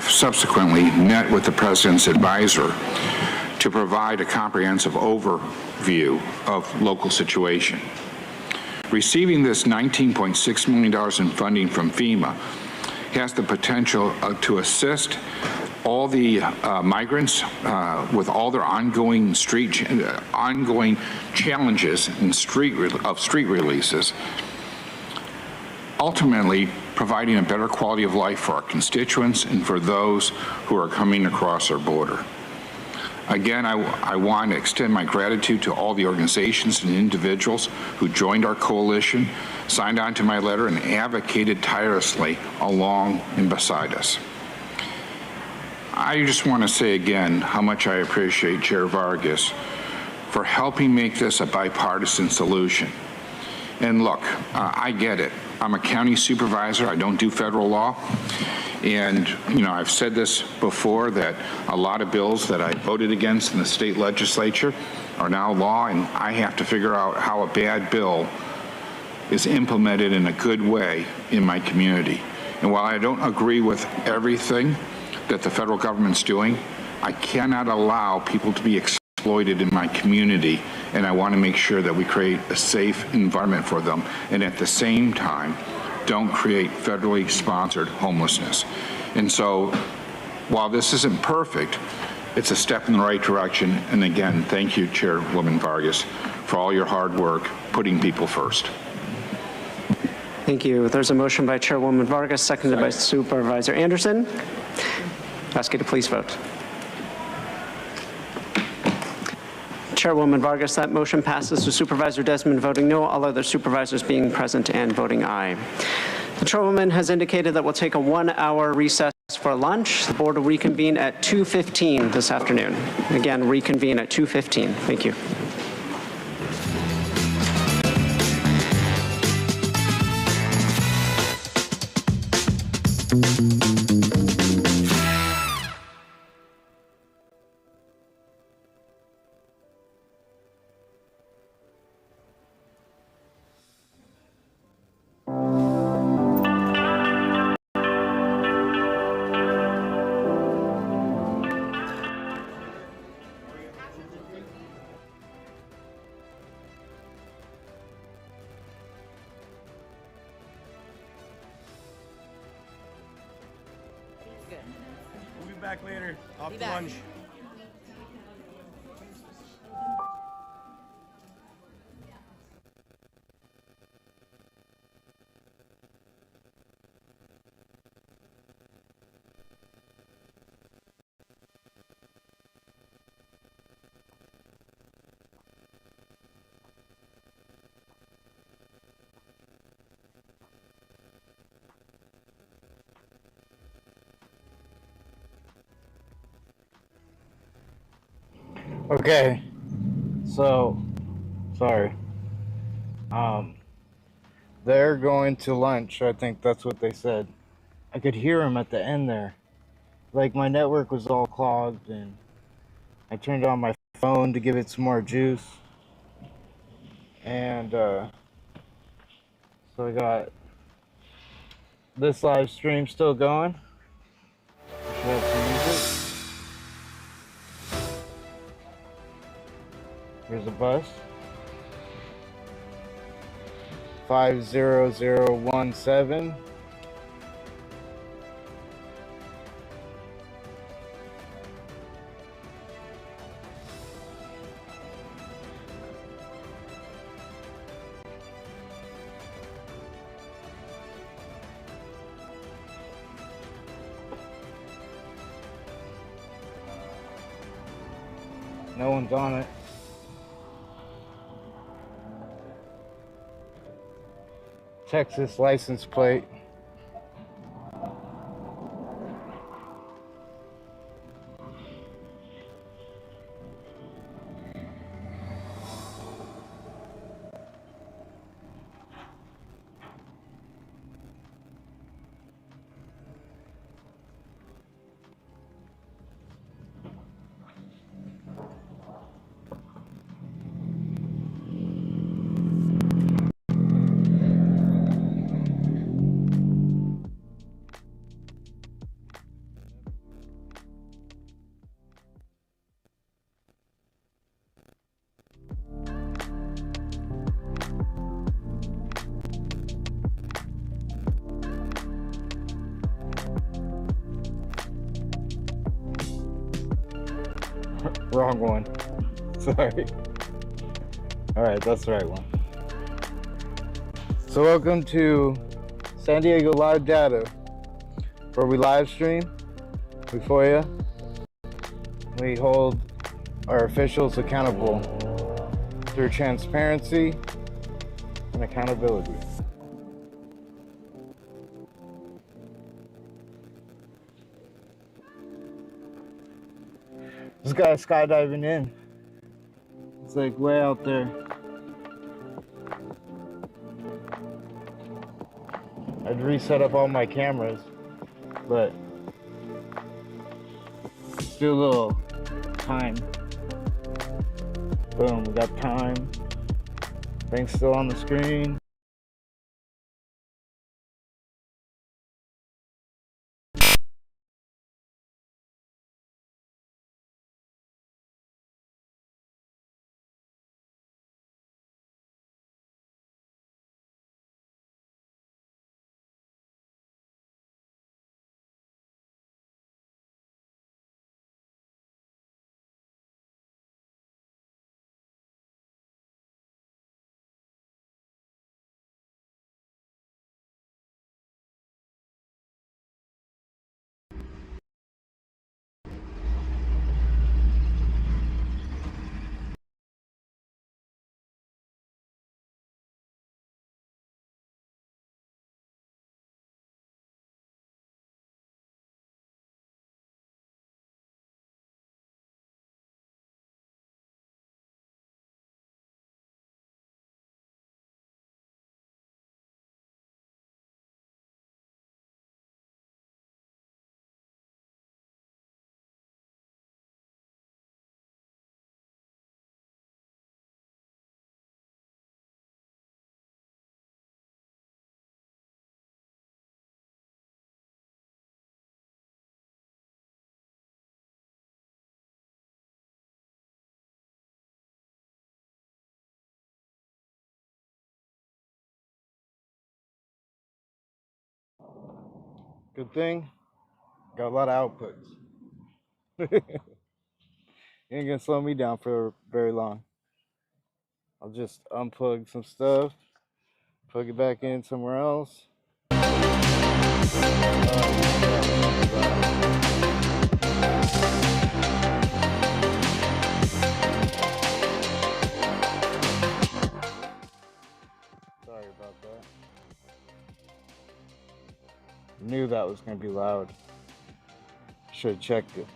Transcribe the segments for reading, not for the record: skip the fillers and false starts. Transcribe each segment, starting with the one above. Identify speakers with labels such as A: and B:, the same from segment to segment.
A: staff subsequently met with the President's advisor to provide a comprehensive overview of local situation. Receiving this $19.6 million in funding from FEMA has the potential to assist all the migrants with all their ongoing challenges in street releases, ultimately providing a better quality of life for our constituents and for those who are coming across our border. Again, I want to extend my gratitude to all the organizations and individuals who joined our coalition, signed on to my letter, and advocated tirelessly along and beside us. I just want to say again how much I appreciate Chair Vargas for helping make this a bipartisan solution. And look, I get it. I'm a county supervisor. I don't do federal law. And, you know, I've said this before that a lot of bills that I voted against in the state legislature are now law, and I have to figure out how a bad bill is implemented in a good way in my community. And while I don't agree with everything that the federal government's doing, I cannot allow people to be exploited in my community, and I want to make sure that we create a safe environment for them, and at the same time, don't create federally sponsored homelessness. And so, while this isn't perfect, it's a step in the right direction. And again, thank you, Chairwoman Vargas, for all your hard work putting people first.
B: Thank you. There's a motion by Chairwoman Vargas, seconded by Supervisor Anderson. Ask you to please vote. Chairwoman Vargas, that motion passes with Supervisor Desmond voting no, all other supervisors being present and voting aye. The Chairwoman has indicated that we'll take a 1-hour recess for lunch. The board will reconvene at 2:15 this afternoon. Again, reconvene at 2:15. Thank you.
C: We'll be back later. Off to lunch.
D: Okay, so, sorry. They're going to lunch. I think that's what they said. I could hear them at the end there. Like, my network was all clogged, and I turned on my phone to give it some more juice. And, so I got this live stream still going. We should have some music. Here's a bus. 50017. No one's on it. Texas license plate. Wrong one. Sorry. Alright, that's the right one. So welcome to San Diego Live Data, where we live stream, we FOIA, we hold our officials accountable through transparency and accountability. This guy's skydiving in. It's like way out there. I'd reset up all my cameras, but let's do a little time. Boom, we got time. Things still on the screen. Good thing, got a lot of outputs. Ain't gonna slow me down for very long. I'll just unplug some stuff, plug it back in somewhere else. Sorry about that. Knew that was gonna be loud. Should have checked it.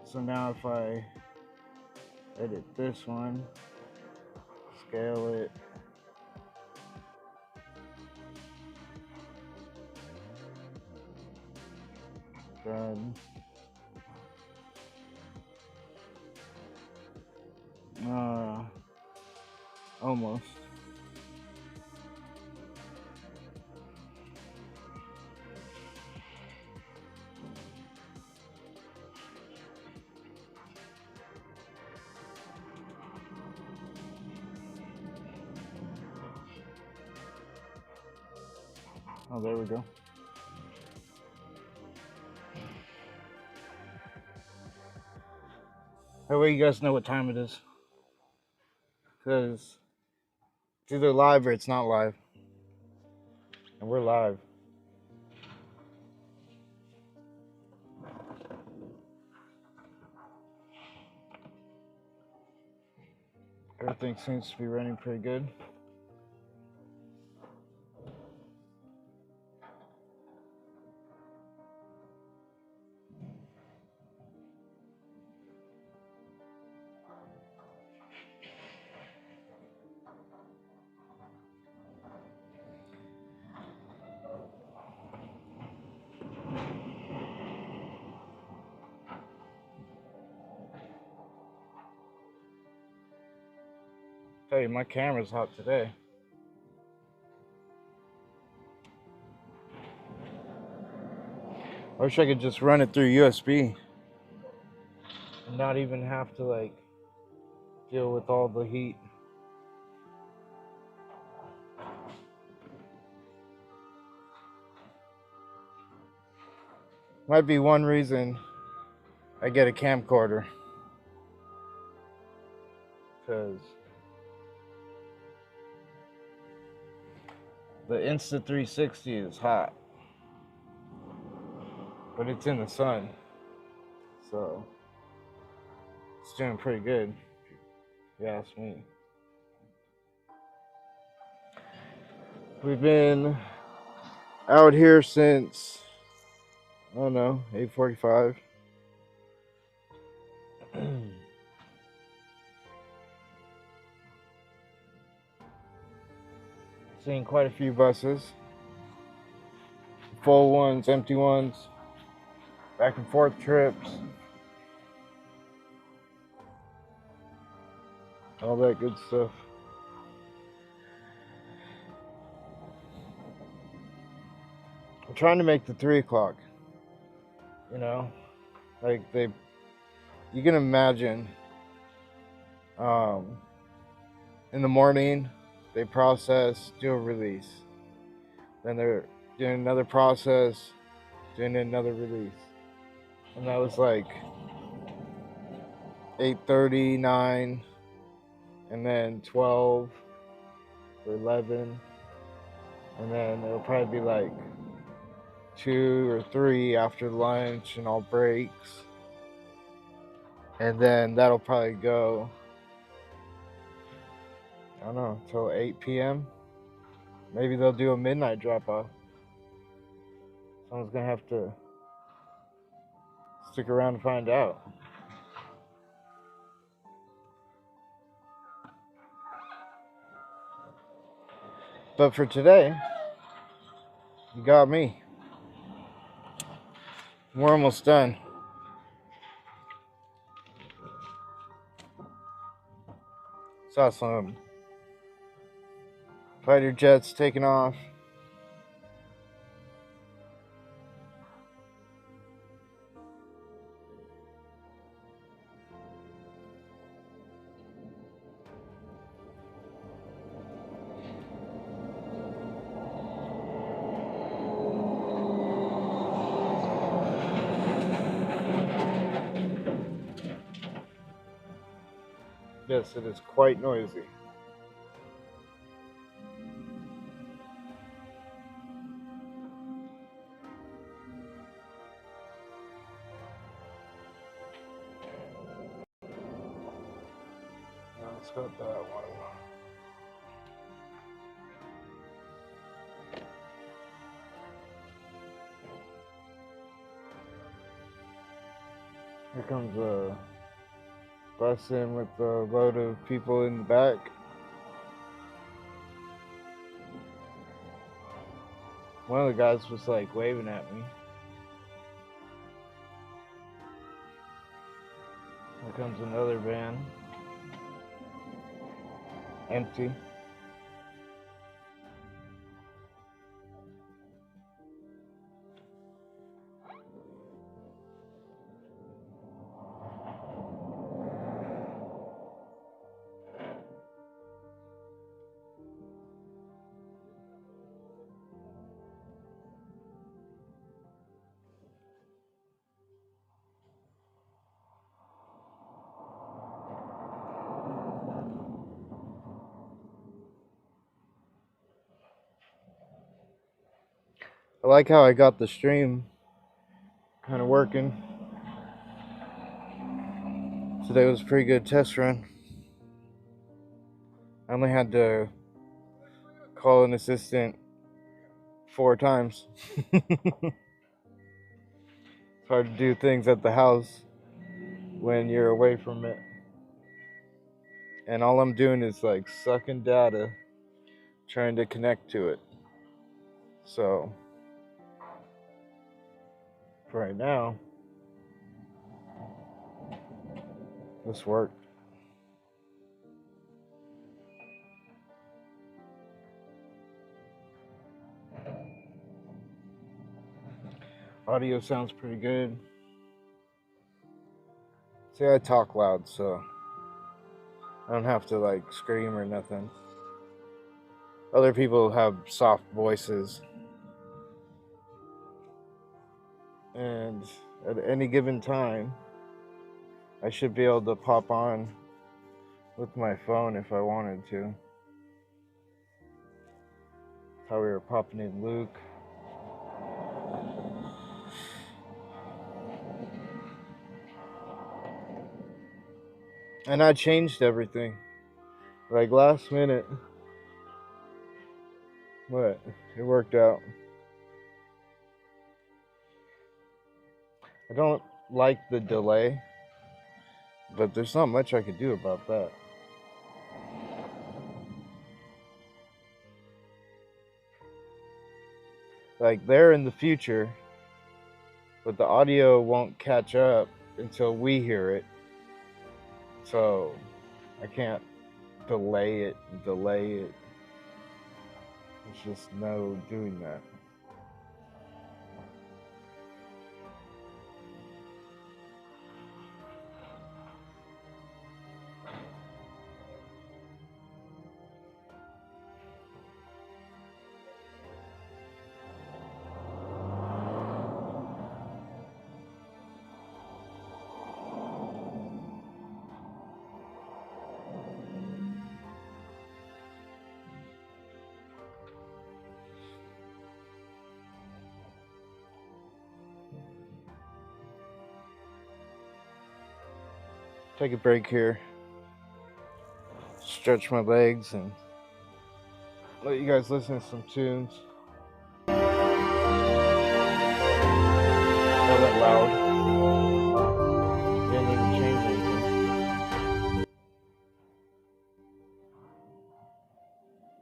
D: So now if I edit this one, scale it, done. Almost. Oh, there we go. That way you guys know what time it is. Because it's either live or it's not live. And we're live. Everything seems to be running pretty good. Tell you, my camera's hot today. I wish I could just run it through USB and not even have to like deal with all the heat. Might be one reason I get a camcorder. Because the Insta360 is hot. But it's in the sun. So it's doing pretty good, if you ask me. We've been out here since, I don't know, 8:45. Seen quite a few buses. Full ones, empty ones, back and forth trips. All that good stuff. I'm trying to make the 3 o'clock. You know, like you can imagine, in the morning, they process, do a release. Then they're doing another process, doing another release. And that was like 8:30, 9, and then 12 or 11. And then it'll probably be like 2 or 3 after lunch and all breaks. And then that'll probably go, I don't know, till 8 p.m. Maybe they'll do a midnight drop-off. Someone's gonna have to stick around to find out. But for today, you got me. We're almost done. Saw some fighter jets taking off. Yes, it is quite noisy. No, it's got that one. Here comes a bus in with a load of people in the back. One of the guys was like waving at me. Here comes another van. Empty. I like how I got the stream kind of working. Today was a pretty good test run. I only had to call an assistant 4 times. It's hard to do things at the house when you're away from it. And all I'm doing is like sucking data, trying to connect to it. So for right now, this worked. Audio sounds pretty good. See, I talk loud, so I don't have to like scream or nothing. Other people have soft voices, and at any given time, I should be able to pop on with my phone if I wanted to. That's how we were popping in Luke. And I changed everything. Like last minute. But it worked out. I don't like the delay, but there's not much I could do about that. Like they're in the future, but the audio won't catch up until we hear it. So I can't delay it. There's just no doing that. Take a break here. Stretch my legs and let you guys listen to some tunes. That went loud. Didn't even change anything.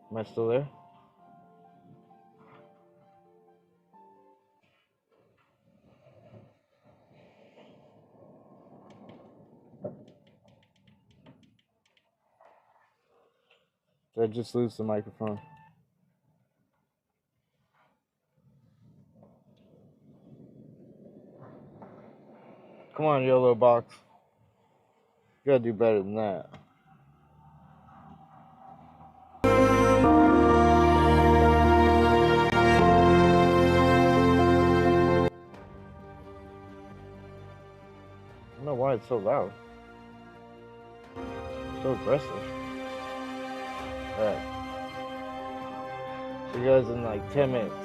D: Am I still there? Did I just lose the microphone? Come on, YOLO box. You gotta do better than that. I don't know why it's so loud. So aggressive. Alright. See you guys in like 10 minutes.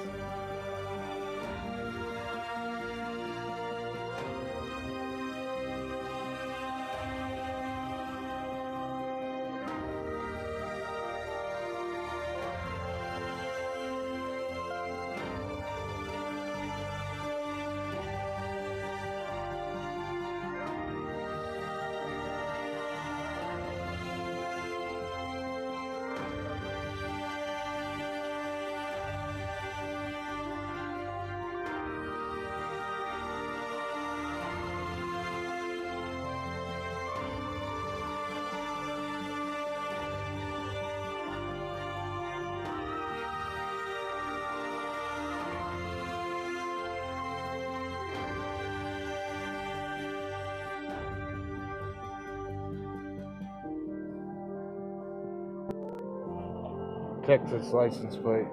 D: Texas license plate.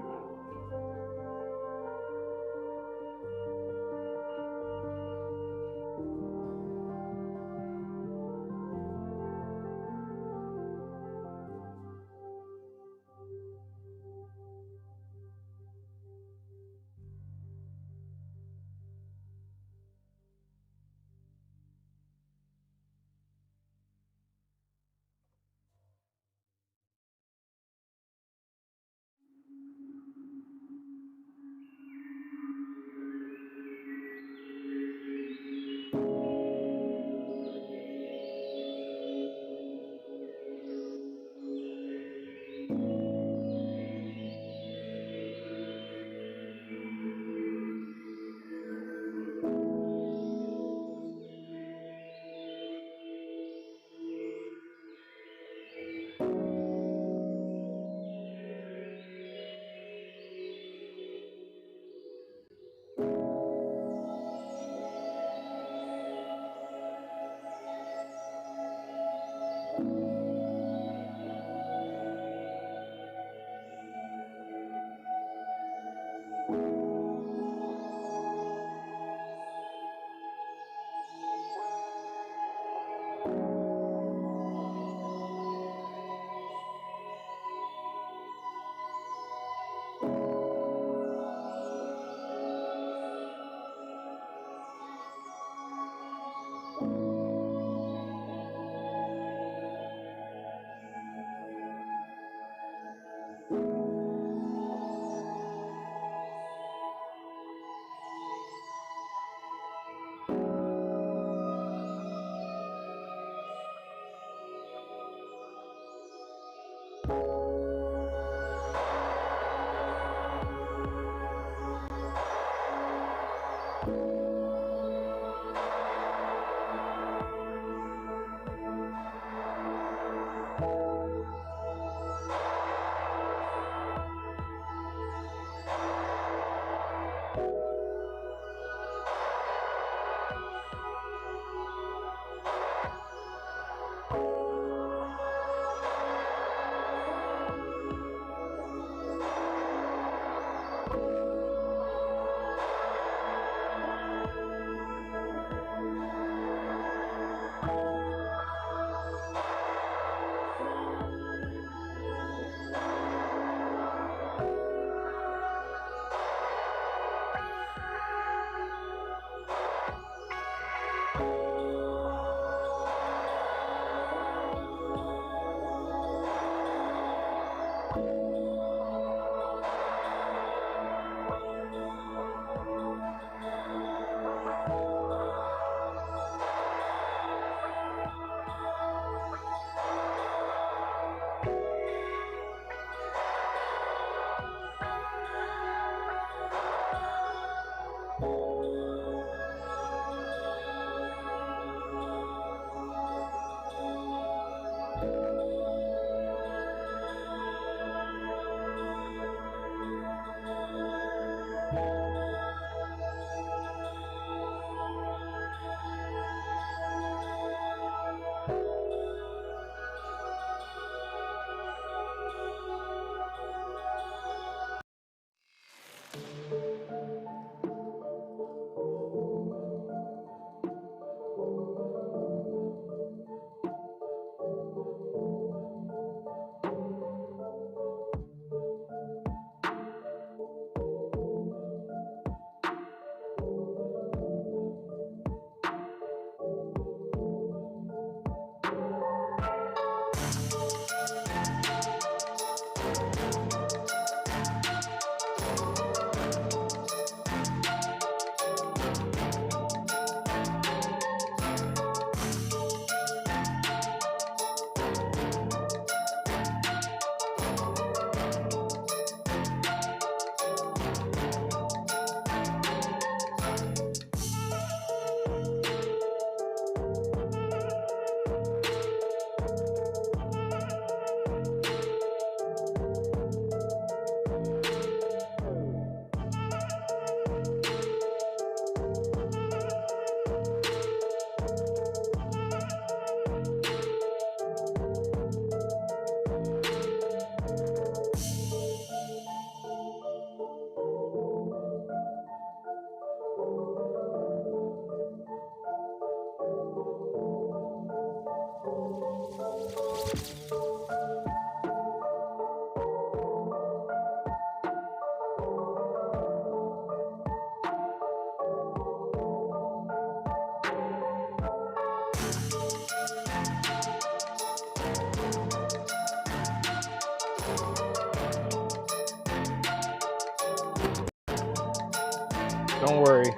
D: Don't worry.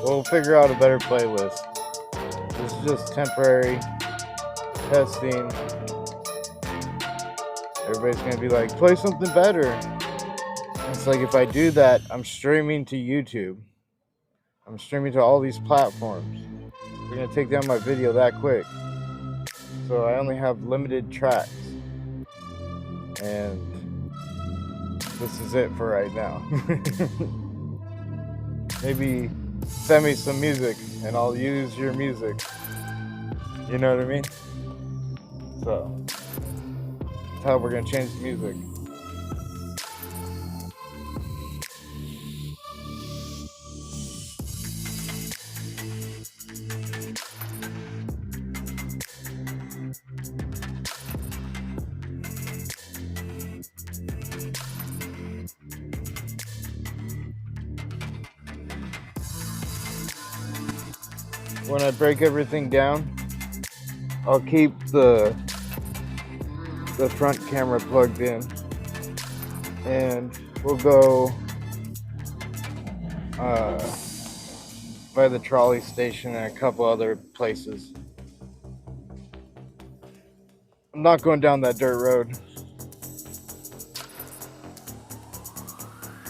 D: We'll figure out a better playlist. This is just temporary testing. Everybody's gonna be like, play something better. And it's like, if I do that, I'm streaming to YouTube. I'm streaming to all these platforms. They're gonna take down my video that quick. So I only have limited tracks. And this is it for right now. Maybe send me some music and I'll use your music. You know what I mean? So that's how we're gonna change the music. When I break everything down, I'll keep the front camera plugged in, and we'll go by the trolley station and a couple other places. I'm not going down that dirt road.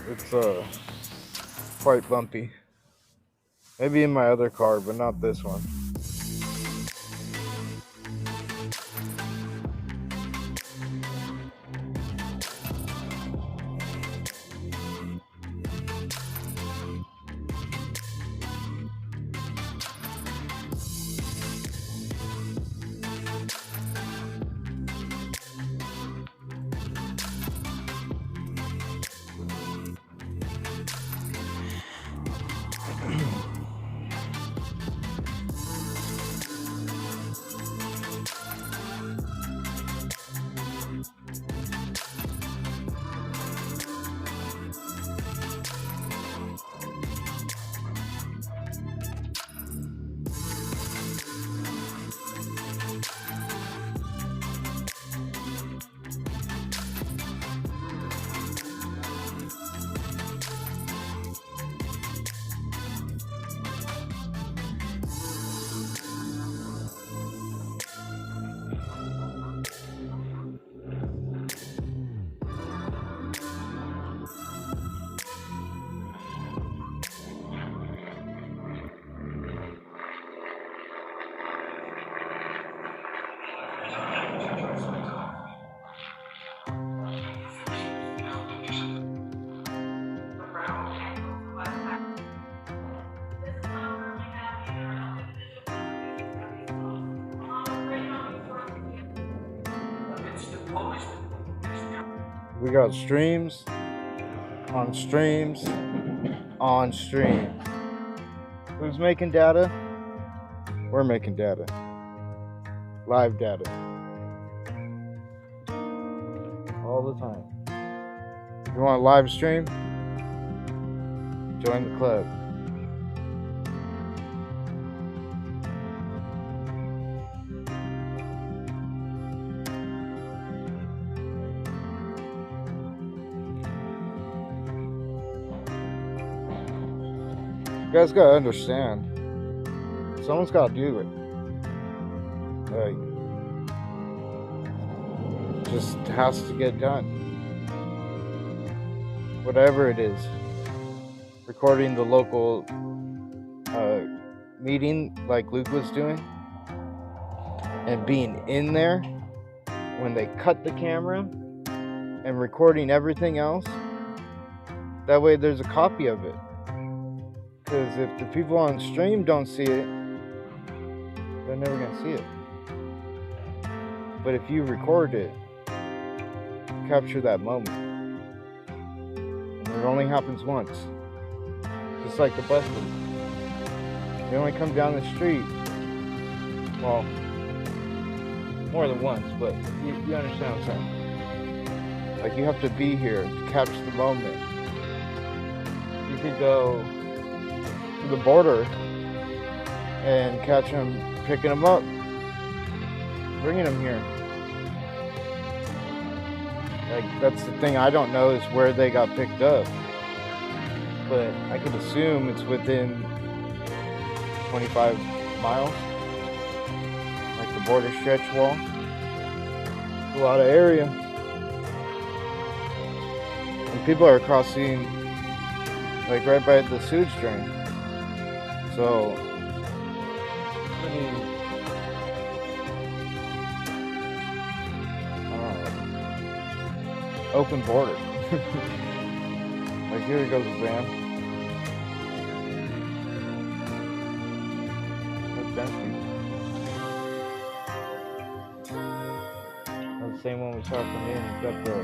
D: It's quite bumpy. Maybe in my other car, but not this one. We got streams on streams on streams. Who's making data? We're making data. Live data. All the time. You want a live stream? Join the club. You guys gotta understand, someone's gotta do it. Like, just has to get done. Whatever it is. Recording the local meeting like Luke was doing, and being in there when they cut the camera and recording everything else. That way there's a copy of it. Because if the people on stream don't see it, they're never going to see it. But if you record it, capture that moment. And it only happens once. Just like the buses. They only come down the street. Well, more than once, but you understand what I'm saying. Like, you have to be here to capture the moment. You could go to the border and catch them, picking them up, bringing them here. Like, that's the thing I don't know is where they got picked up, but I could assume it's within 25 miles, like the border stretch wall. It's a lot of area, and people are crossing like right by the sewage drain. So, I mean, open border. Like, here goes a van. That's empty. That's the same one we saw come in. It's got the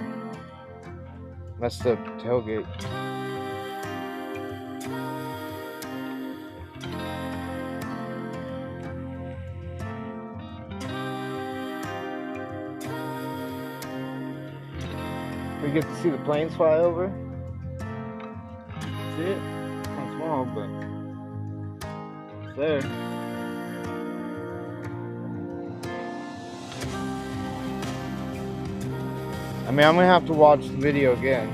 D: messed up tailgate. We get to see the planes fly over. See it? It's not small, but it's there. I mean, I'm gonna have to watch the video again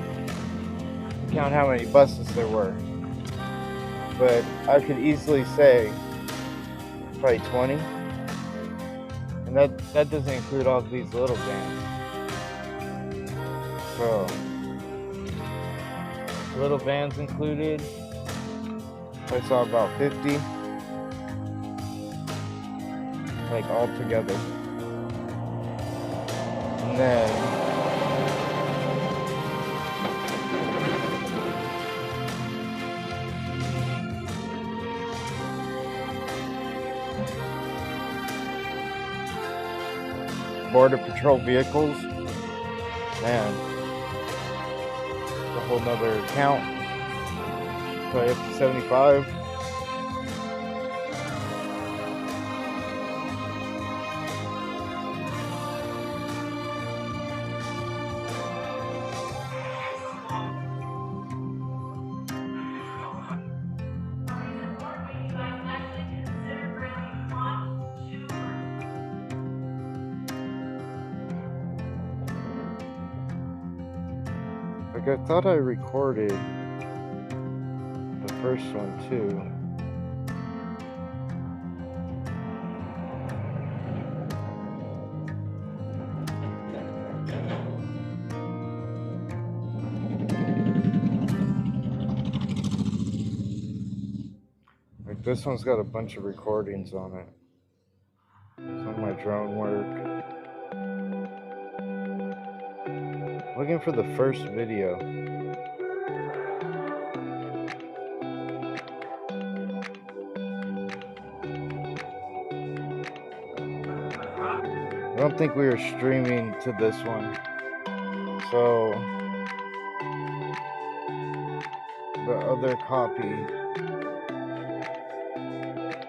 D: to count how many buses there were. But I could easily say probably 20. And And that doesn't include all these little bands. So, little bands included, I saw about 50, like all together. And then Border Patrol vehicles, man, a whole nother count, probably up to 75. Like, I thought I recorded the first one too. Like, this one's got a bunch of recordings on it. Some of my drone work. Looking for the first video. I don't think we were streaming to this one. So the other copy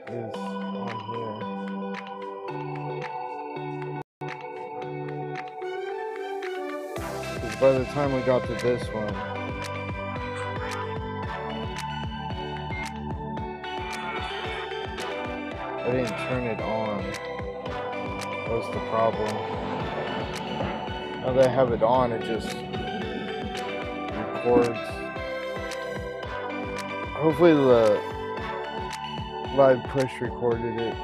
D: is on here. Because by the time we got to this one, I didn't turn it on. That was the problem. Now that I have it on, it just records. Hopefully the live push recorded it.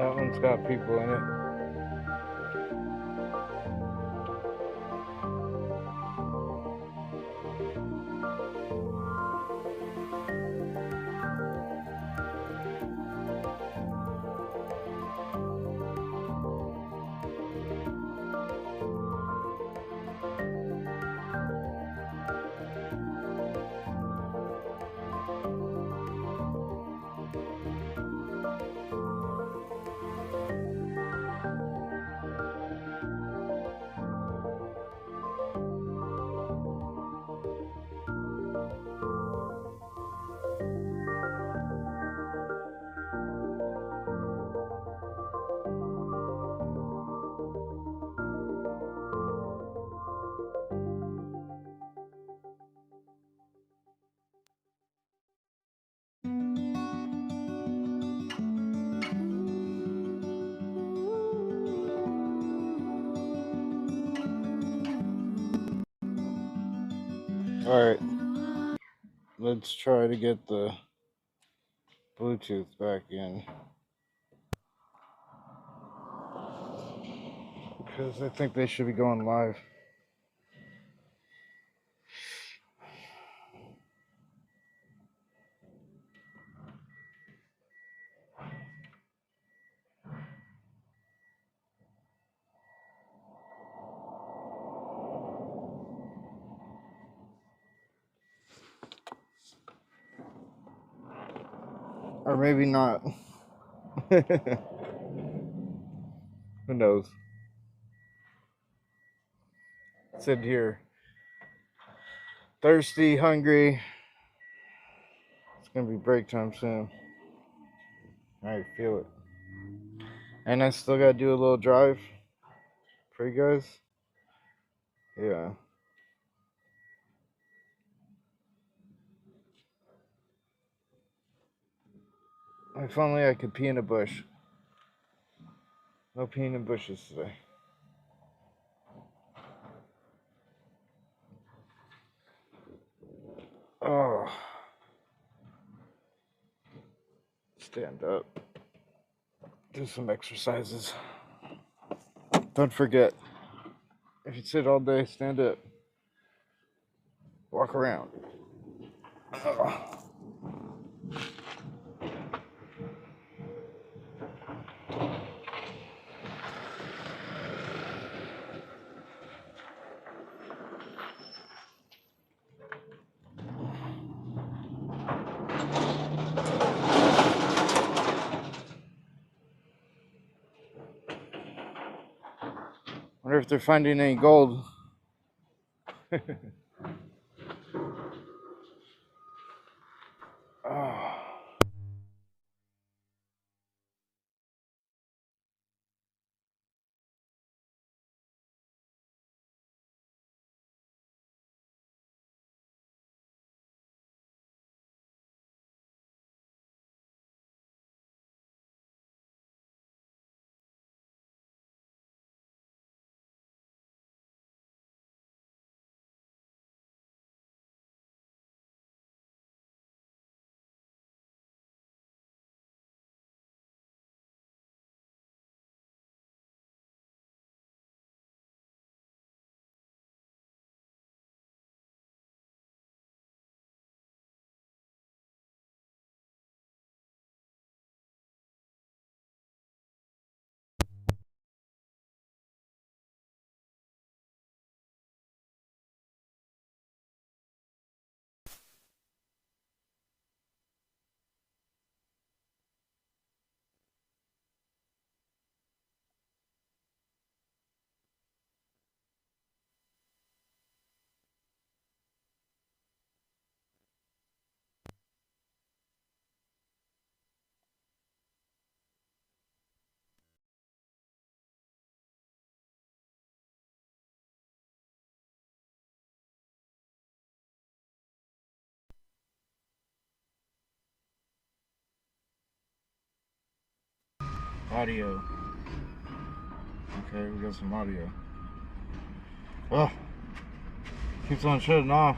D: That one's got people in it. Alright, let's try to get the Bluetooth back in. Because I think they should be going live. Or maybe not. Who knows? Sit here. Thirsty, hungry. It's gonna be break time soon. I feel it. And I still gotta do a little drive for you guys. Yeah. If only I could pee in a bush. No peeing in bushes today. Oh. Stand up. Do some exercises. Don't forget, if you sit all day, stand up. Walk around. Oh. Wonder if they're finding any gold. Oh. Audio. Okay, we got some audio. Oh, keeps on shutting off.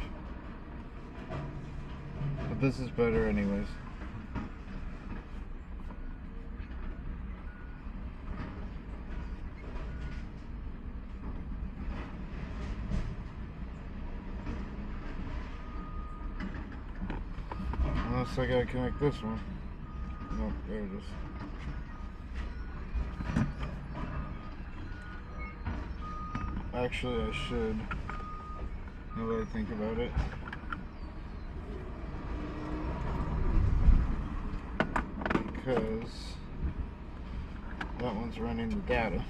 D: But this is better anyways. Unless I gotta connect this one. Nope, there it is. Actually, I should. Now that I think about it. Because that one's running the data.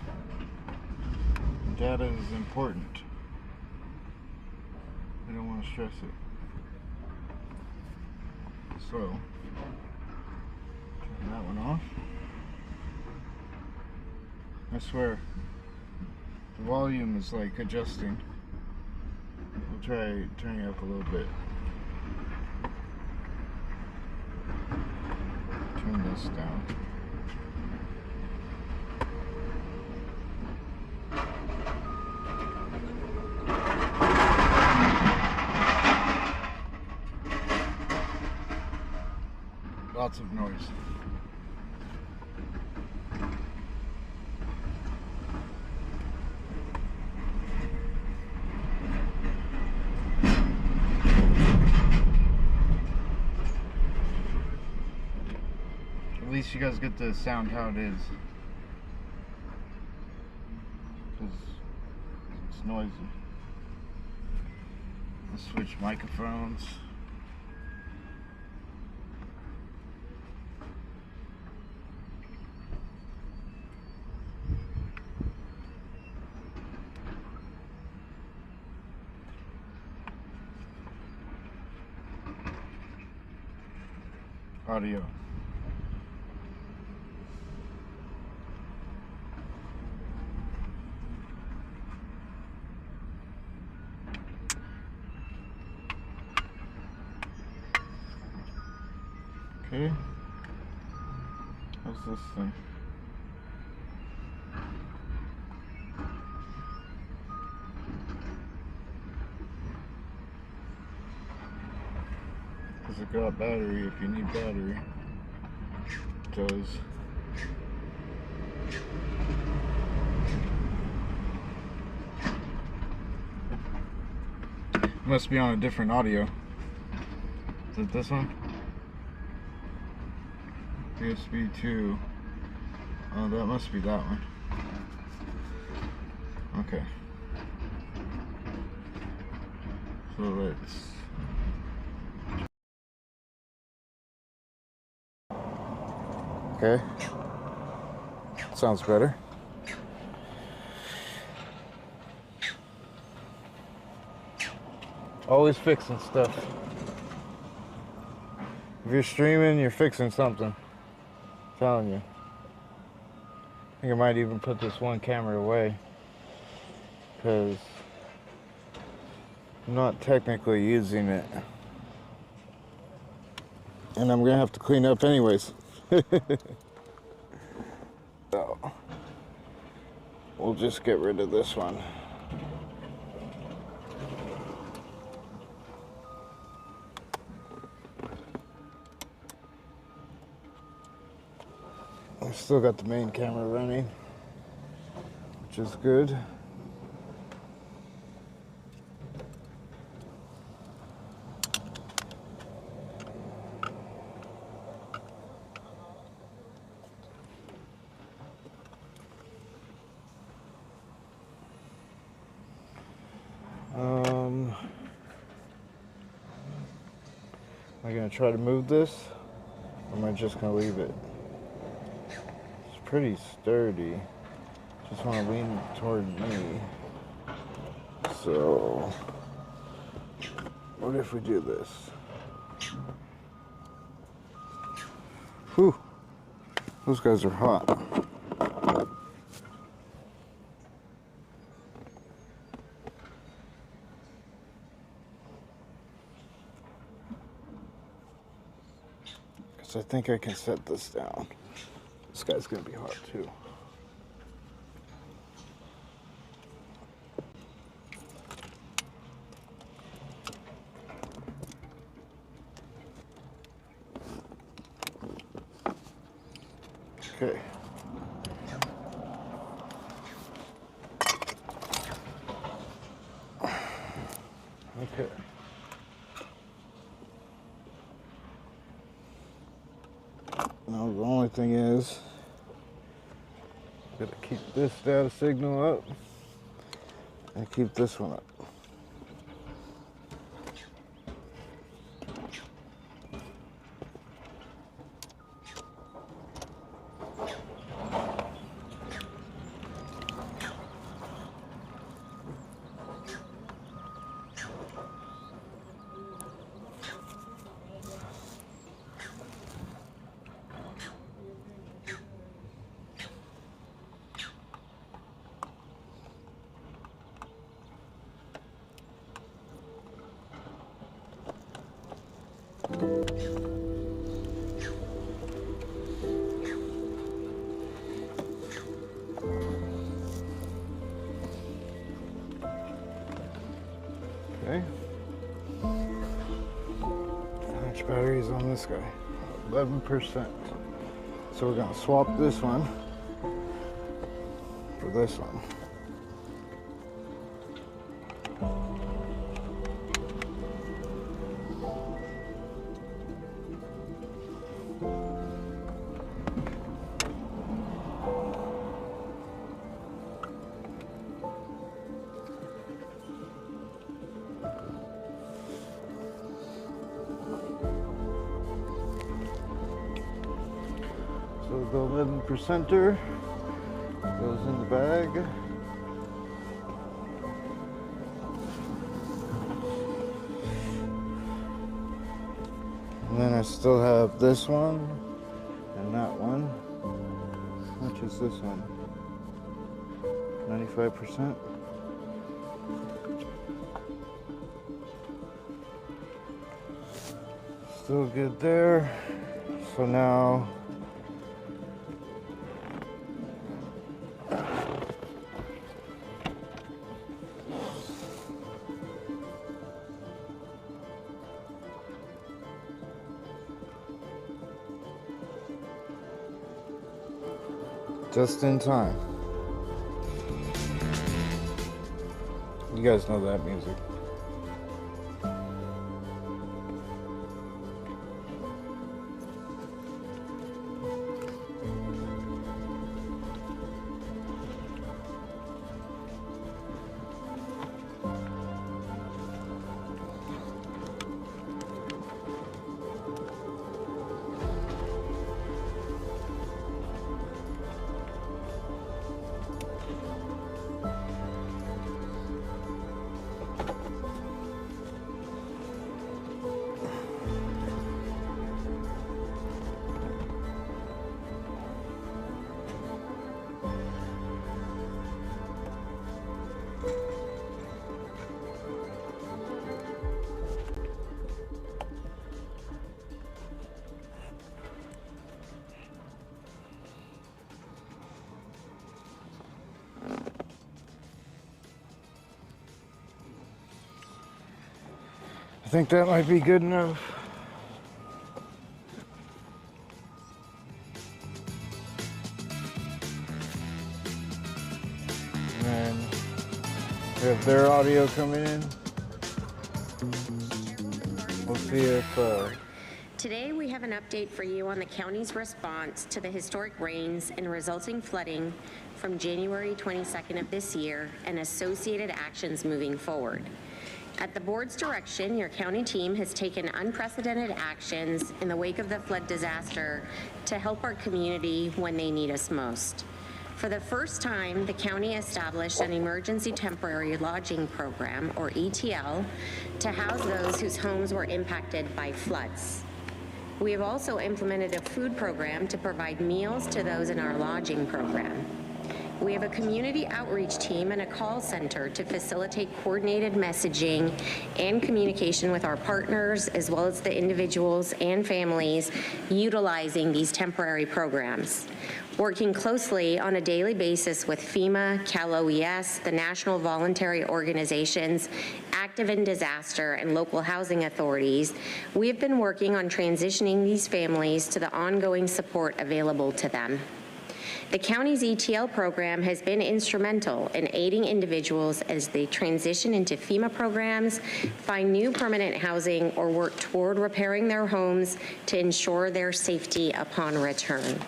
D: The data is important. I don't want to stress it. So, turn that one off. I swear, the volume is like adjusting. We'll try turning it up a little bit. Turn this down. Lots of noise. At least you guys get the sound how it is. Because it's noisy. Let's switch microphones. Audio. Okay. How's this thing? Does it got battery if you need battery? It does. It must be on a different audio. Is it this one? USB 2. Oh, that must be that one. Okay. So let's... Okay. Sounds better. Always fixing stuff. If you're streaming, you're fixing something. I'm telling you. I think I might even put this one camera away, because I'm not technically using it. And I'm gonna have to clean up anyways. So we'll just get rid of this one. I've still got the main camera running, which is good. Am I gonna try to move this, or am I just gonna leave it? It's pretty sturdy. Just want to lean toward me. So, what if we do this? Whew, those guys are hot. I think I can set this down. This guy's gonna be hot too. Okay. Okay. Now the only thing is, gotta keep this data signal up and keep this one up. Okay. How much battery is on this guy? 11%. So we're gonna swap this one for this one. So the 11%er goes in the bag. And then I still have this one and that one. How much is this one? 95%. Still good there. So now just in time. You guys know that music. I think that might be good enough. And then we have their audio coming in. We'll see if
E: Today we have an update for you on the county's response to the historic rains and resulting flooding from January 22nd of this year and associated actions moving forward. At the board's direction, your county team has taken unprecedented actions in the wake of the flood disaster to help our community when they need us most. For the first time, the county established an emergency temporary lodging program, or ETL, to house those whose homes were impacted by floods. We have also implemented a food program to provide meals to those in our lodging program. We have a community outreach team and a call center to facilitate coordinated messaging and communication with our partners, as well as the individuals and families utilizing these temporary programs. Working closely on a daily basis with FEMA, Cal OES, the national voluntary organizations, active in disaster, and local housing authorities, we have been working on transitioning these families to the ongoing support available to them. The county's ETL program has been instrumental in aiding individuals as they transition into FEMA programs, find new permanent housing, or work toward repairing their homes to ensure their safety upon return.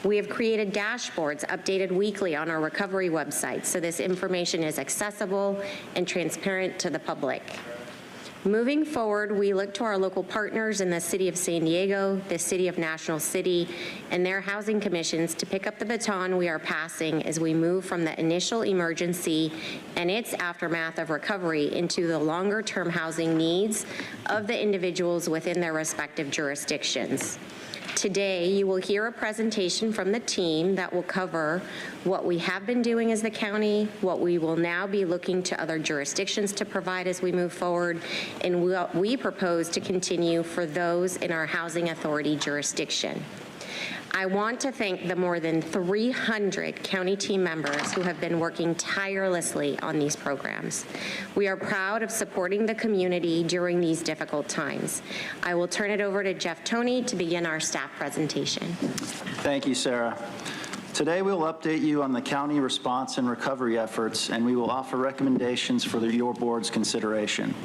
E: We have created dashboards updated weekly on our recovery website, so this information is accessible and transparent to the public. Moving forward, we look to our local partners in the City of San Diego, the City of National City, and their housing commissions to pick up the baton we are passing as we move from the initial emergency and its aftermath of recovery into the longer-term housing needs of the individuals within their respective jurisdictions. Today, you will hear a presentation from the team that will cover what we have been doing as the county, what we will now be looking to other jurisdictions to provide as we move forward, and what we propose to continue for those in our housing authority jurisdiction. I want to thank the more than 300 county team members who have been working tirelessly on these programs. We are proud of supporting the community during these difficult times. I will turn it over to Jeff Toney to begin our staff presentation.
F: Thank you, Sarah. Today we will update you on the county response and recovery efforts, and we will offer recommendations for your board's consideration.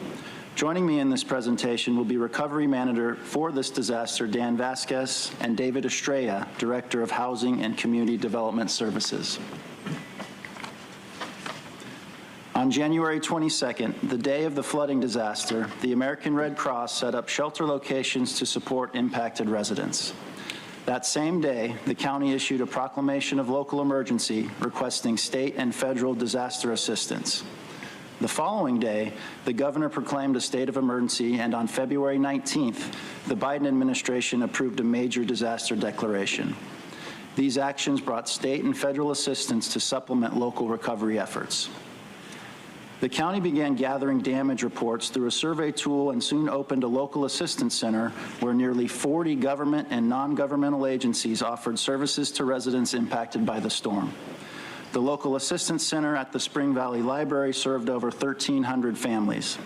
F: Joining me in this presentation will be Recovery Manager for this disaster, Dan Vasquez, and David Estrella, Director of Housing and Community Development Services. On January 22nd, the day of the flooding disaster, the American Red Cross set up shelter locations to support impacted residents. That same day, the county issued a proclamation of local emergency requesting state and federal disaster assistance. The following day, the governor proclaimed a state of emergency, and on February 19th, the Biden administration approved a major disaster declaration. These actions brought state and federal assistance to supplement local recovery efforts. The county began gathering damage reports through a survey tool and soon opened a local assistance center where nearly 40 government and non-governmental agencies offered services to residents impacted by the storm. The local assistance center at the Spring Valley Library served over 1,300 families.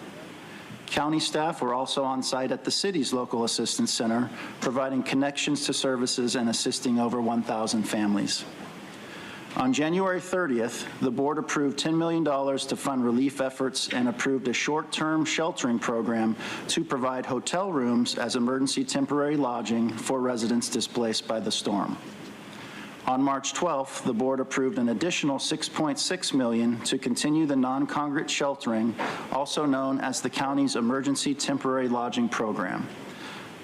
F: County staff were also on site at the city's local assistance center, providing connections to services and assisting over 1,000 families. On January 30th, the board approved $10 million to fund relief efforts and approved a short-term sheltering program to provide hotel rooms as emergency temporary lodging for residents displaced by the storm. On March 12th, the board approved an additional $6.6 million to continue the non-congregate sheltering, also known as the county's Emergency Temporary Lodging Program.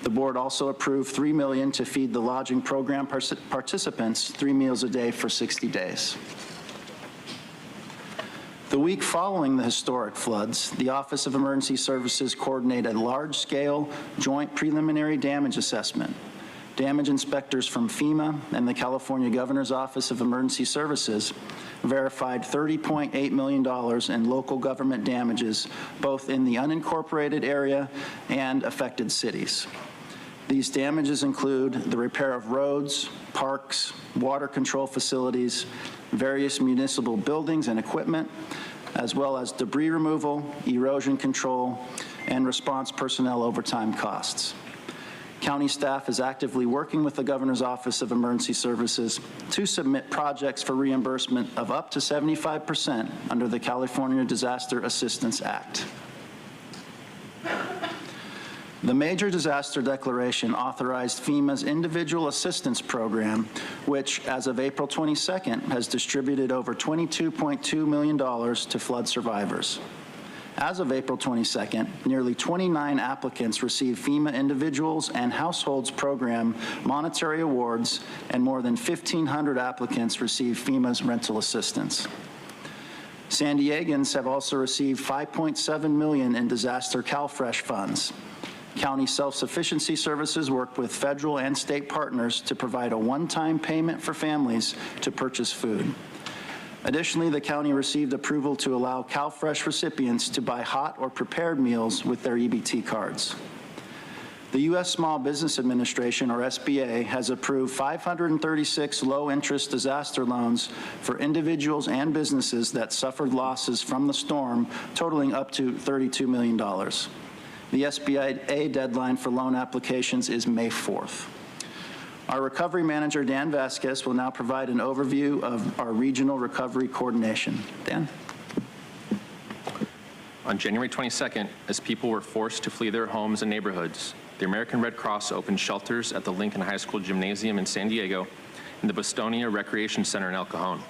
F: The board also approved $3 million to feed the lodging program participants 3 meals a day for 60 days. The week following the historic floods, the Office of Emergency Services coordinated a large-scale joint preliminary damage assessment. Damage inspectors from FEMA and the California Governor's Office of Emergency Services verified $30.8 million in local government damages, both in the unincorporated area and affected cities. These damages include the repair of roads, parks, water control facilities, various municipal buildings and equipment, as well as debris removal, erosion control, and response personnel overtime costs. County staff is actively working with the Governor's Office of Emergency Services to submit projects for reimbursement of up to 75% under the California Disaster Assistance Act. The Major Disaster Declaration authorized FEMA's Individual Assistance Program, which, as of April 22nd, has distributed over $22.2 million to flood survivors. As of April 22nd, nearly 29 applicants received FEMA Individuals and Households Program monetary awards, and more than 1,500 applicants received FEMA's rental assistance. San Diegans have also received $5.7 million in disaster CalFresh funds. County Self-Sufficiency Services worked with federal and state partners to provide a one-time payment for families to purchase food. Additionally, the county received approval to allow CalFresh recipients to buy hot or prepared meals with their EBT cards. The U.S. Small Business Administration, or SBA, has approved 536 low-interest disaster loans for individuals and businesses that suffered losses from the storm, totaling up to $32 million. The SBA deadline for loan applications is May 4th. Our recovery manager, Dan Vasquez, will now provide an overview of our regional recovery coordination. Dan?
G: On January 22nd, as people were forced to flee their homes and neighborhoods, the American Red Cross opened shelters at the Lincoln High School Gymnasium in San Diego and the Bostonia Recreation Center in El Cajon.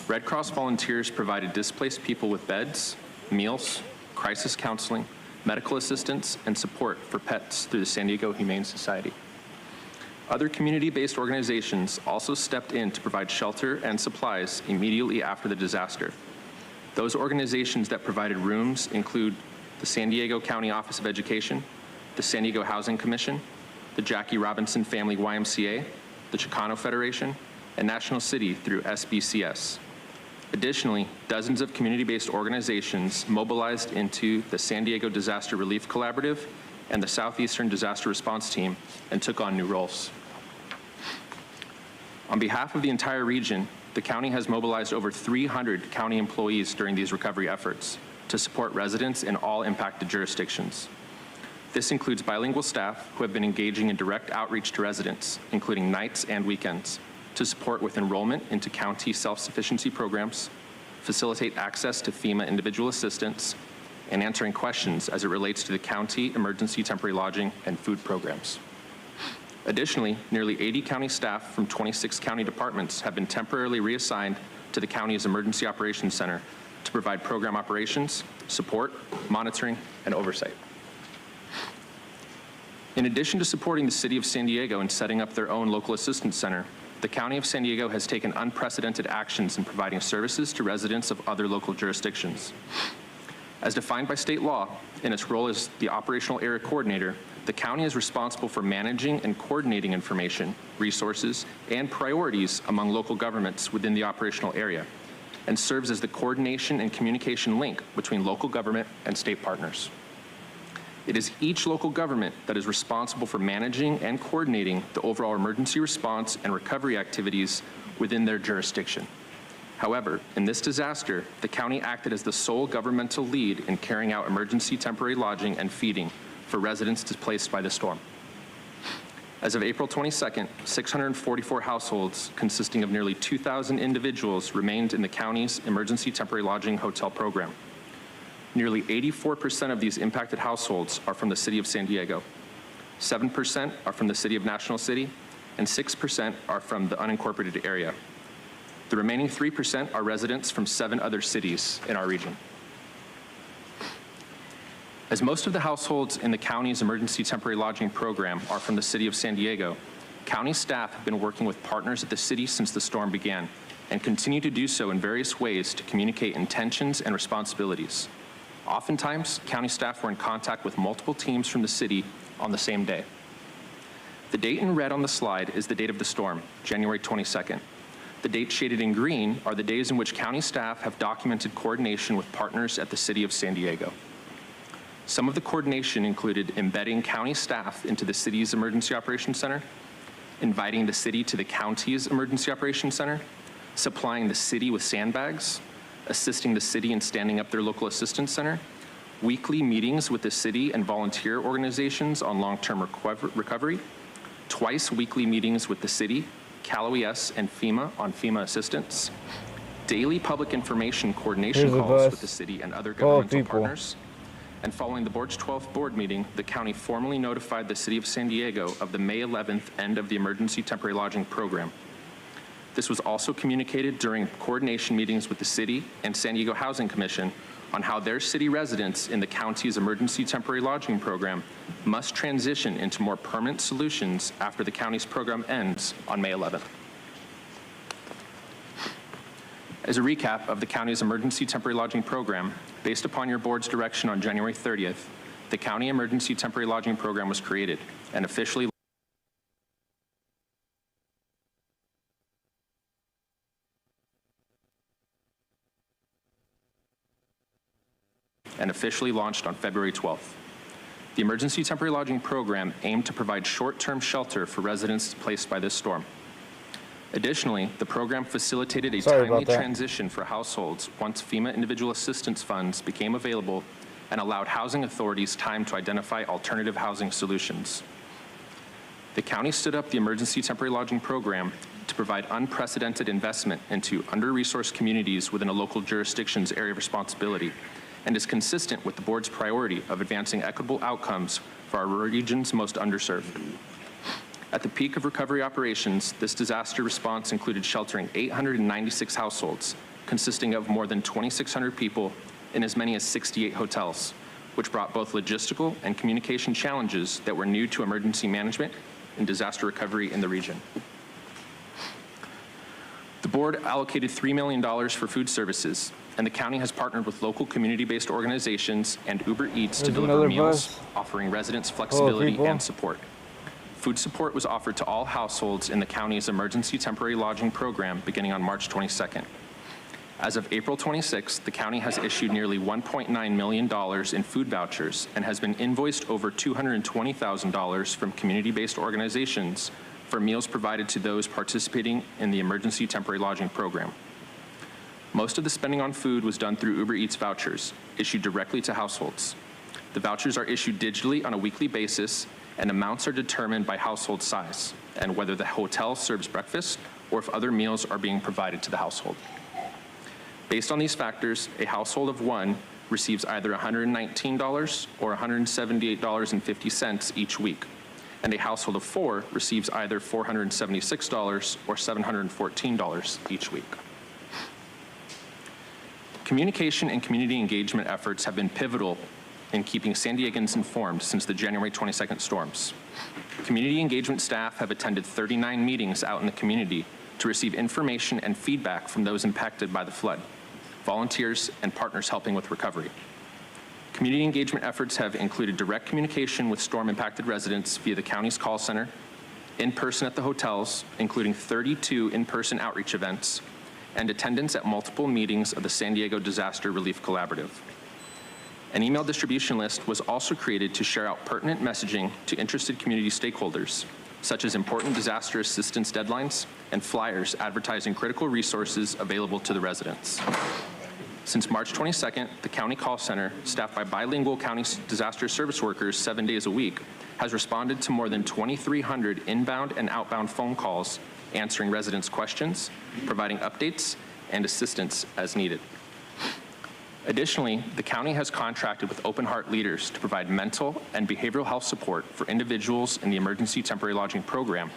G: Red Cross volunteers provided displaced people with beds, meals, crisis counseling, medical assistance, and support for pets through the San Diego Humane Society. Other community-based organizations also stepped in to provide shelter and supplies immediately after the disaster. Those organizations that provided rooms include the San Diego County Office of Education, the San Diego Housing Commission, the Jackie Robinson Family YMCA, the Chicano Federation, and National City through SBCS. Additionally, dozens of community-based organizations mobilized into the San Diego Disaster Relief Collaborative and the Southeastern Disaster Response Team and took on new roles. On behalf of the entire region, the county has mobilized over 300 county employees during these recovery efforts to support residents in all impacted jurisdictions. This includes bilingual staff who have been engaging in direct outreach to residents, including nights and weekends, to support with enrollment into county self-sufficiency programs, facilitate access to FEMA individual assistance, and answering questions as it relates to the county emergency temporary lodging and food programs. Additionally, nearly 80 county staff from 26 county departments have been temporarily reassigned to the county's Emergency Operations Center to provide program operations, support, monitoring, and oversight. In addition to supporting the City of San Diego in setting up their own local assistance center, the County of San Diego has taken unprecedented actions in providing services to residents of other local jurisdictions. As defined by state law, in its role as the Operational Area Coordinator, the county is responsible for managing and coordinating information, resources, and priorities among local governments within the operational area, and serves as the coordination and communication link between local government and state partners. It is each local government that is responsible for managing and coordinating the overall emergency response and recovery activities within their jurisdiction. However, in this disaster, the county acted as the sole governmental lead in carrying out emergency temporary lodging and feeding for residents displaced by the storm. As of April 22nd, 644 households consisting of nearly 2,000 individuals remained in the county's emergency temporary lodging hotel program. Nearly 84% of these impacted households are from the City of San Diego, 7% are from the City of National City, and 6% are from the unincorporated area. The remaining 3% are residents from 7 other cities in our region. As most of the households in the county's emergency temporary lodging program are from the City of San Diego, county staff have been working with partners at the city since the storm began and continue to do so in various ways to communicate intentions and responsibilities. Oftentimes, county staff were in contact with multiple teams from the city on the same day. The date in red on the slide is the date of the storm, January 22nd. The dates shaded in green are the days in which county staff have documented coordination with partners at the City of San Diego. Some of the coordination included embedding county staff into the city's Emergency Operations Center, inviting the city to the county's Emergency Operations Center, supplying the city with sandbags, assisting the city in standing up their local assistance center, weekly meetings with the city and volunteer organizations on long-term recovery, twice weekly meetings with the city, Cal OES, and FEMA on FEMA assistance, daily public information coordination calls with the city and other governmental partners, and following the board's 12th board meeting, the county formally notified the City of San Diego of the May 11th end of the emergency temporary lodging program. This was also communicated during coordination meetings with the city and San Diego Housing Commission on how their city residents in the county's emergency temporary lodging program must transition into more permanent solutions after the county's program ends on May 11th. As a recap of the county's emergency temporary lodging program, based upon your board's direction on January 30th, the county emergency temporary lodging program was created and officially launched on February 12th. The emergency temporary lodging program aimed to provide short-term shelter for residents displaced by this storm. Additionally, the program facilitated a timely transition for households once FEMA individual assistance funds became available and allowed housing authorities time to identify alternative housing solutions. The county stood up the Emergency Temporary Lodging Program to provide unprecedented investment into under-resourced communities within a local jurisdiction's area of responsibility, and is consistent with the board's priority of advancing equitable outcomes for our region's most underserved. At the peak of recovery operations, this disaster response included sheltering 896 households, consisting of more than 2,600 people in as many as 68 hotels, which brought both logistical and communication challenges that were new to emergency management and disaster recovery in the region. The board allocated $3 million for food services, and the county has partnered with local community-based organizations and Uber Eats to deliver meals, offering residents flexibility and support. Food support was offered to all households in the county's Emergency Temporary Lodging Program beginning on March 22nd. As of April 26th, the county has issued nearly $1.9 million in food vouchers and has been invoiced over $220,000 from community-based organizations for meals provided to those participating in the Emergency Temporary Lodging Program. Most of the spending on food was done through Uber Eats vouchers, issued directly to households. The vouchers are issued digitally on a weekly basis, and amounts are determined by household size and whether the hotel serves breakfast or if other meals are being provided to the household. Based on these factors, a household of one receives either $119 or $178.50 each week, and a household of four receives either $476 or $714 each week. Communication and community engagement efforts have been pivotal in keeping San Diegans informed since the January 22nd storms. Community engagement staff have attended 39 meetings out in the community to receive information and feedback from those impacted by the flood, volunteers, and partners helping with recovery. Community engagement efforts have included direct communication with storm-impacted residents via the county's call center, in person at the hotels, including 32 in-person outreach events, and attendance at multiple meetings of the San Diego Disaster Relief Collaborative. An email distribution list was also created to share out pertinent messaging to interested community stakeholders, such as important disaster assistance deadlines and flyers advertising critical resources available to the residents. Since March 22nd, the county call center, staffed by bilingual county disaster service workers 7 days a week, has responded to more than 2,300 inbound and outbound phone calls, answering residents' questions, providing updates, and assistance as needed. Additionally, the county has contracted with Open Heart Leaders to provide mental and behavioral health support for individuals in the Emergency Temporary Lodging Program,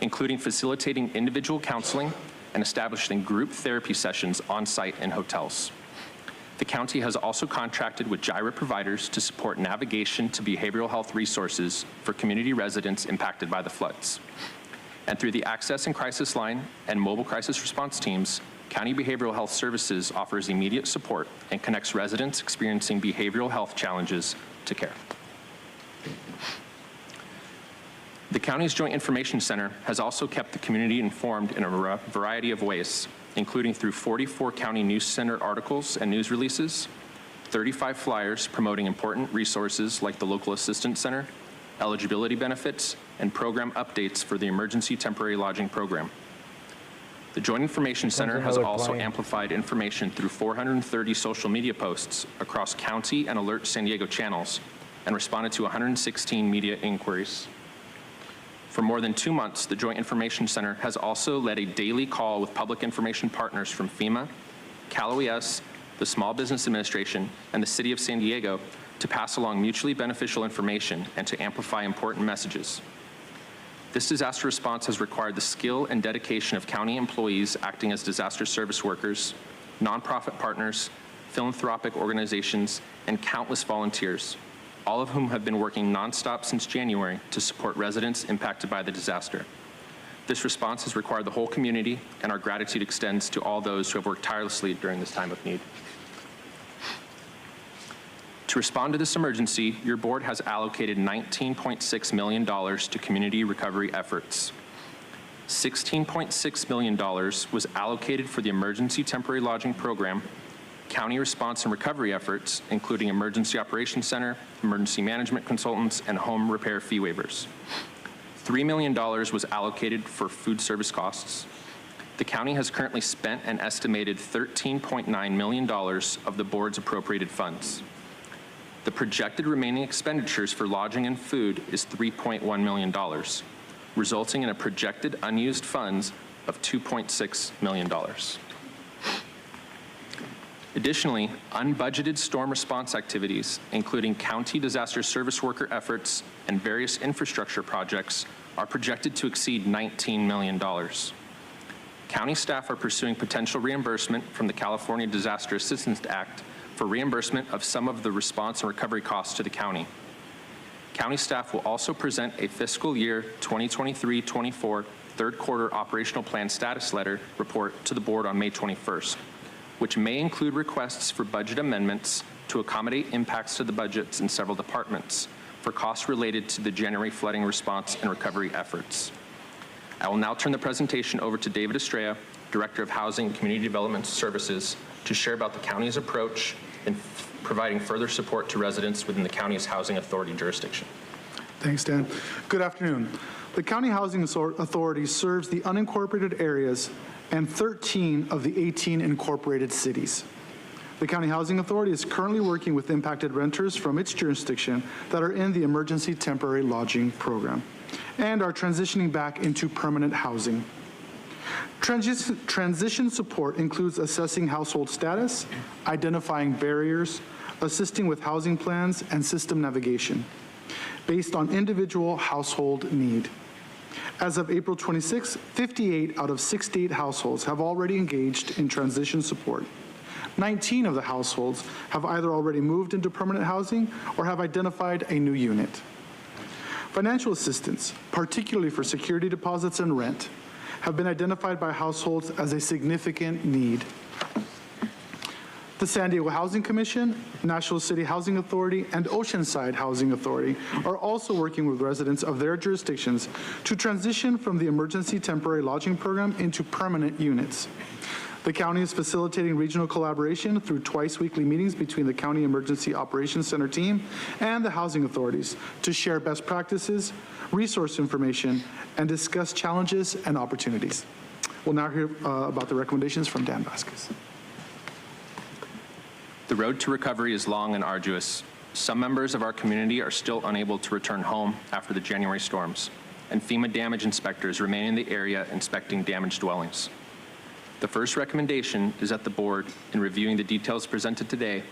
G: including facilitating individual counseling and establishing group therapy sessions on site in hotels. The county has also contracted with JDATA providers to support navigation to behavioral health resources for community residents impacted by the floods. And through the Access and Crisis Line and mobile crisis response teams, County Behavioral Health Services offers immediate support and connects residents experiencing behavioral health challenges to care. The county's Joint Information Center has also kept the community informed in a variety of ways, including through 44 county news center articles and news releases, 35 flyers promoting important resources like the Local Assistance Center, eligibility benefits, and program updates for the Emergency Temporary Lodging Program. The Joint Information Center has also amplified information through 430 social media posts across county and Alert San Diego channels and responded to 116 media inquiries. For more than 2 months, the Joint Information Center has also led a daily call with public information partners from FEMA, Cal OES, the Small Business Administration, and the City of San Diego to pass along mutually beneficial information and to amplify important messages. This disaster response has required the skill and dedication of county employees acting as disaster service workers, nonprofit partners, philanthropic organizations, and countless volunteers, all of whom have been working nonstop since January to support residents impacted by the disaster. This response has required the whole community, and our gratitude extends to all those who have worked tirelessly during this time of need. To respond to this emergency, your board has allocated $19.6 million to community recovery efforts. $16.6 million was allocated for the Emergency Temporary Lodging Program, county response and recovery efforts, including Emergency Operations Center, emergency management consultants, and home repair fee waivers. $3 million was allocated for food service costs. The county has currently spent an estimated $13.9 million of the board's appropriated funds. The projected remaining expenditures for lodging and food is $3.1 million, resulting in a projected unused funds of $2.6 million. Additionally, unbudgeted storm response activities, including county disaster service worker efforts and various infrastructure projects, are projected to exceed $19 million. County staff are pursuing potential reimbursement from the California Disaster Assistance Act for reimbursement of some of the response and recovery costs to the county. County staff will also present a fiscal year 2023-24 third quarter operational plan status letter report to the board on May 21st, which may include requests for budget amendments to accommodate impacts to the budgets in several departments for costs related to the January flooding response and recovery efforts. I will now turn the presentation over to David Estrella, Director of Housing and Community Development Services, to share about the county's approach in providing further support to residents within the county's housing authority jurisdiction.
H: Thanks, Dan. Good afternoon. The County Housing Authority serves the unincorporated areas and 13 of the 18 incorporated cities. The County Housing Authority is currently working with impacted renters from its jurisdiction that are in the Emergency Temporary Lodging Program and are transitioning back into permanent housing. Transition support includes assessing household status, identifying barriers, assisting with housing plans and system navigation based on individual household need. As of April 26, 58 out of 68 households have already engaged in transition support. 19 of the households have either already moved into permanent housing or have identified a new unit. Financial assistance, particularly for security deposits and rent, have been identified by households as a significant need. The San Diego Housing Commission, National City Housing Authority, and Oceanside Housing Authority are also working with residents of their jurisdictions to transition from the Emergency Temporary Lodging Program into permanent units. The county is facilitating regional collaboration through twice-weekly meetings between the County Emergency Operations Center team and the housing authorities to share best practices, resource information, and discuss challenges and opportunities. We'll now hear about the recommendations from Dan Vasquez.
G: The road to recovery is long and arduous. Some members of our community are still unable to return home after the January storms, and FEMA damage inspectors remain in the area inspecting damaged dwellings. The first recommendation is that the board, in reviewing the details presented today,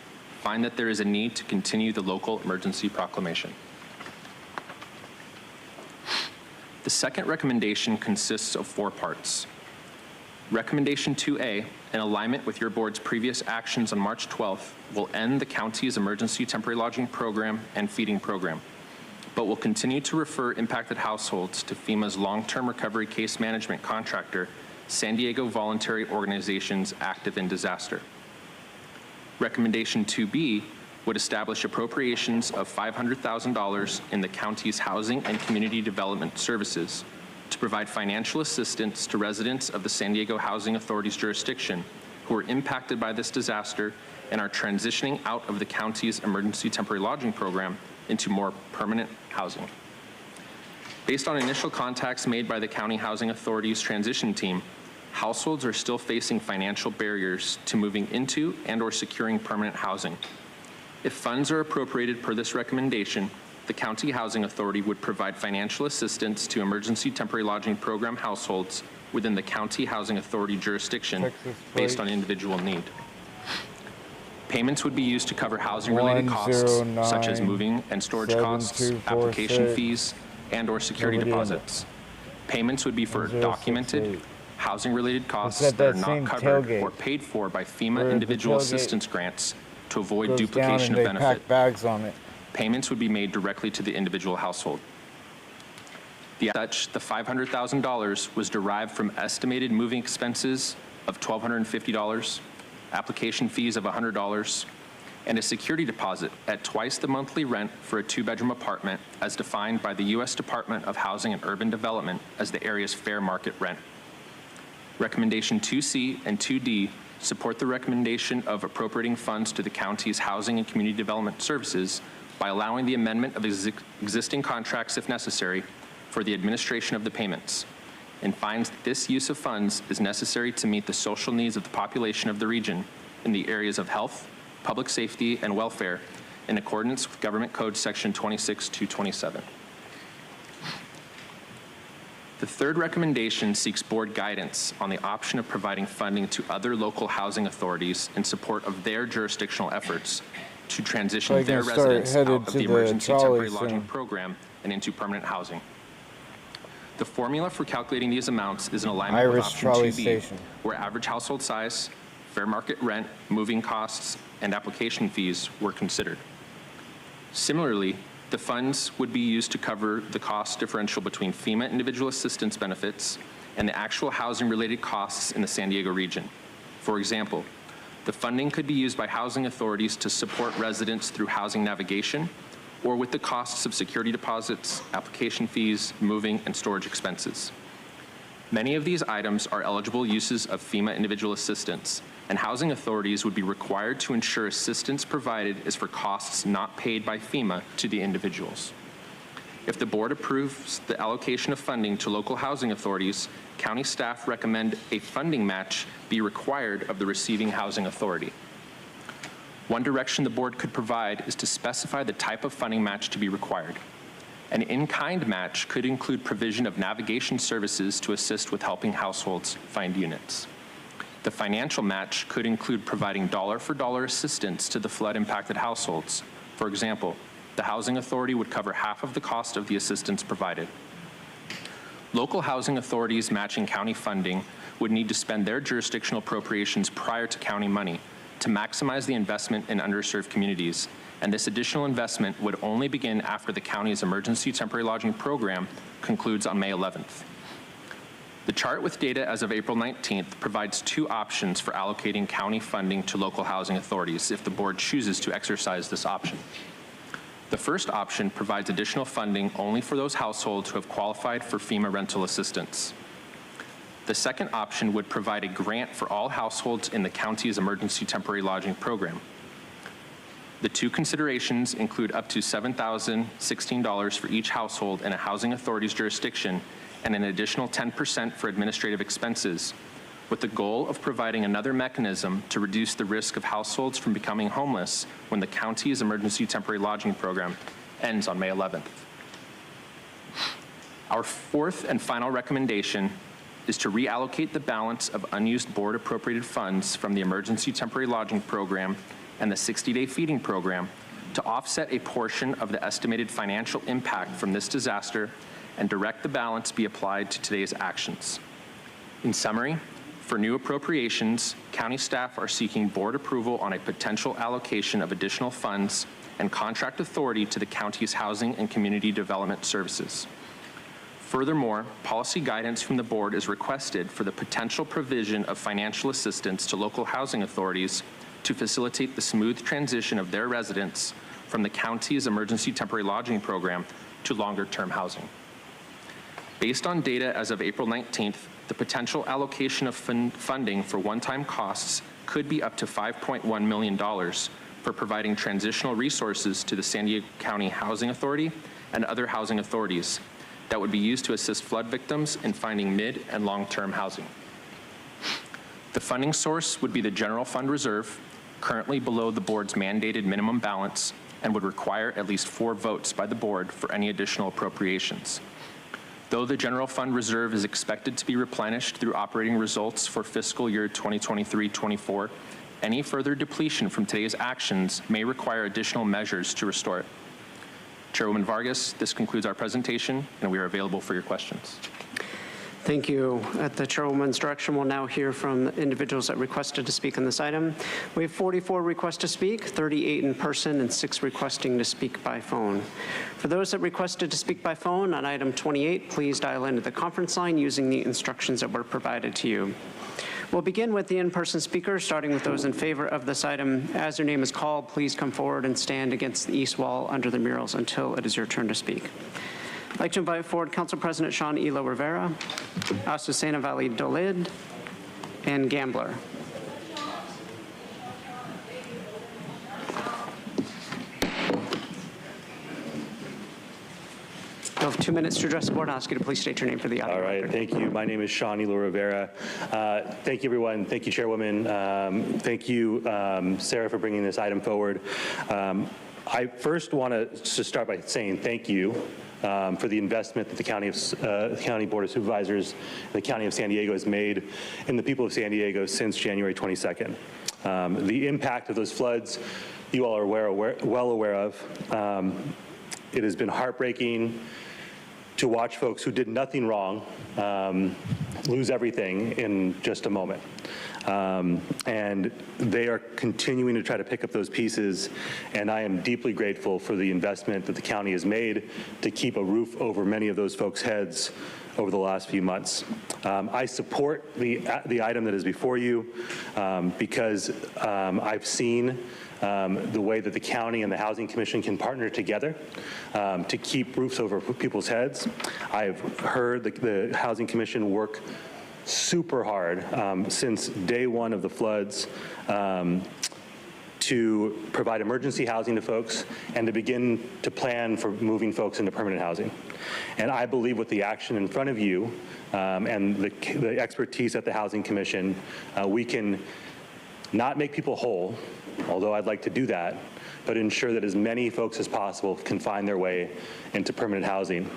G: find that there is a need to continue the local emergency proclamation. The second recommendation consists of 4 parts. Recommendation 2A, in alignment with your board's previous actions on March 12th, will end the county's emergency temporary lodging program and feeding program, but will continue to refer impacted households to FEMA's long-term recovery case management contractor, San Diego Voluntary Organizations Active in Disaster. Recommendation 2B would establish appropriations of $500,000 in the county's housing and community development services to provide financial assistance to residents of the San Diego Housing Authority's jurisdiction who are impacted by this disaster and are transitioning out of the county's emergency temporary lodging program into more permanent housing. Based on initial contacts made by the County Housing Authority's transition team, households are still facing financial barriers to moving into and/or securing permanent housing. If funds are appropriated per this recommendation, the County Housing Authority would provide financial assistance to emergency temporary lodging program households within the County Housing Authority jurisdiction based on individual need. Payments would be used to cover housing-related costs, such as moving and storage costs, application fees, and/or security deposits. Payments would be for documented, housing-related costs that are not covered or paid for by FEMA individual assistance grants to avoid duplication of benefit.
D: Bags on it.
G: Payments would be made directly to the individual household. As such, the $500,000 was derived from estimated moving expenses of $1,250, application fees of $100, and a security deposit at twice the monthly rent for a 2-bedroom apartment as defined by the U.S. Department of Housing and Urban Development as the area's fair market rent. Recommendation 2C and 2D support the recommendation of appropriating funds to the county's housing and community development services by allowing the amendment of existing contracts if necessary for the administration of the payments, and finds that this use of funds is necessary to meet the social needs of the population of the region in the areas of health, public safety, and welfare in accordance with Government Code Section 26227. The third recommendation seeks board guidance on the option of providing funding to other local housing authorities in support of their jurisdictional efforts to transition their residents out of the emergency temporary lodging program and into permanent housing. The formula for calculating these amounts is in alignment with option 2B, where average household size, fair market rent, moving costs, and application fees were considered. Similarly, the funds would be used to cover the cost differential between FEMA individual assistance benefits and the actual housing-related costs in the San Diego region. For example, the funding could be used by housing authorities to support residents through housing navigation or with the costs of security deposits, application fees, moving, and storage expenses. Many of these items are eligible uses of FEMA individual assistance, and housing authorities would be required to ensure assistance provided is for costs not paid by FEMA to the individuals. If the board approves the allocation of funding to local housing authorities, county staff recommend a funding match be required of the receiving housing authority. One direction the board could provide is to specify the type of funding match to be required. An in-kind match could include provision of navigation services to assist with helping households find units. The financial match could include providing dollar-for-dollar assistance to the flood-impacted households. For example, the housing authority would cover half of the cost of the assistance provided. Local housing authorities matching county funding would need to spend their jurisdictional appropriations prior to county money to maximize the investment in underserved communities, and this additional investment would only begin after the county's emergency temporary lodging program concludes on May 11th. The chart with data as of April 19th provides two options for allocating county funding to local housing authorities if the board chooses to exercise this option. The first option provides additional funding only for those households who have qualified for FEMA rental assistance. The second option would provide a grant for all households in the county's emergency temporary lodging program. The two considerations include up to $7,016 for each household in a housing authority's jurisdiction and an additional 10% for administrative expenses, with the goal of providing another mechanism to reduce the risk of households from becoming homeless when the county's emergency temporary lodging program ends on May 11th. Our fourth and final recommendation is to reallocate the balance of unused board appropriated funds from the emergency temporary lodging program and the 60-day feeding program to offset a portion of the estimated financial impact from this disaster and direct the balance be applied to today's actions. In summary, for new appropriations, county staff are seeking board approval on a potential allocation of additional funds and contract authority to the county's housing and community development services. Furthermore, policy guidance from the board is requested for the potential provision of financial assistance to local housing authorities to facilitate the smooth transition of their residents from the county's emergency temporary lodging program to longer-term housing. Based on data as of April 19th, the potential allocation of funding for one-time costs could be up to $5.1 million for providing transitional resources to the San Diego County Housing Authority and other housing authorities that would be used to assist flood victims in finding mid- and long-term housing. The funding source would be the general fund reserve, currently below the board's mandated minimum balance, and would require at least 4 votes by the board for any additional appropriations. Though the general fund reserve is expected to be replenished through operating results for fiscal year 2023-24, any further depletion from today's actions may require additional measures to restore it. Chairwoman Vargas, this concludes our presentation, and we are available for your questions.
B: Thank you. At the chairwoman's direction, we'll now hear from individuals that requested to speak on this item. We have 44 requests to speak, 38 in person, and 6 requesting to speak by phone. For those that requested to speak by phone on item 28, please dial into the conference line using the instructions that were provided to you. We'll begin with the in-person speakers, starting with those in favor of this item. As your name is called, please come forward and stand against the east wall under the murals until it is your turn to speak. I'd like to invite forward Council President Sean Elo Rivera, Azucena Valley Dolid, and Gambler. You have 2 minutes to address the board. I'll ask you to please state your name for the audio.
I: All right,
B: record.
I: thank you. My name is Sean Elo Rivera. Thank you, everyone. Thank you, Chairwoman. Thank you, Sarah, for bringing this item forward. I first want to start by saying thank you for the investment that the County Board of Supervisors, the County of San Diego has made in the people of San Diego since January 22nd. The impact of those floods, you all are well aware of. It has been heartbreaking to watch folks who did nothing wrong lose everything in just a moment. And they are continuing to try to pick up those pieces, and I am deeply grateful for the investment that the county has made to keep a roof over many of those folks' heads over the last few months. I support the item that is before you because I've seen the way that the county and the Housing Commission can partner together to keep roofs over people's heads. I've heard the Housing Commission work super hard since day one of the floods to provide emergency housing to folks and to begin to plan for moving folks into permanent housing. And I believe with the action in front of you and the expertise at the Housing Commission, we can not make people whole, although I'd like to do that, but ensure that as many folks as possible can find their way into permanent housing.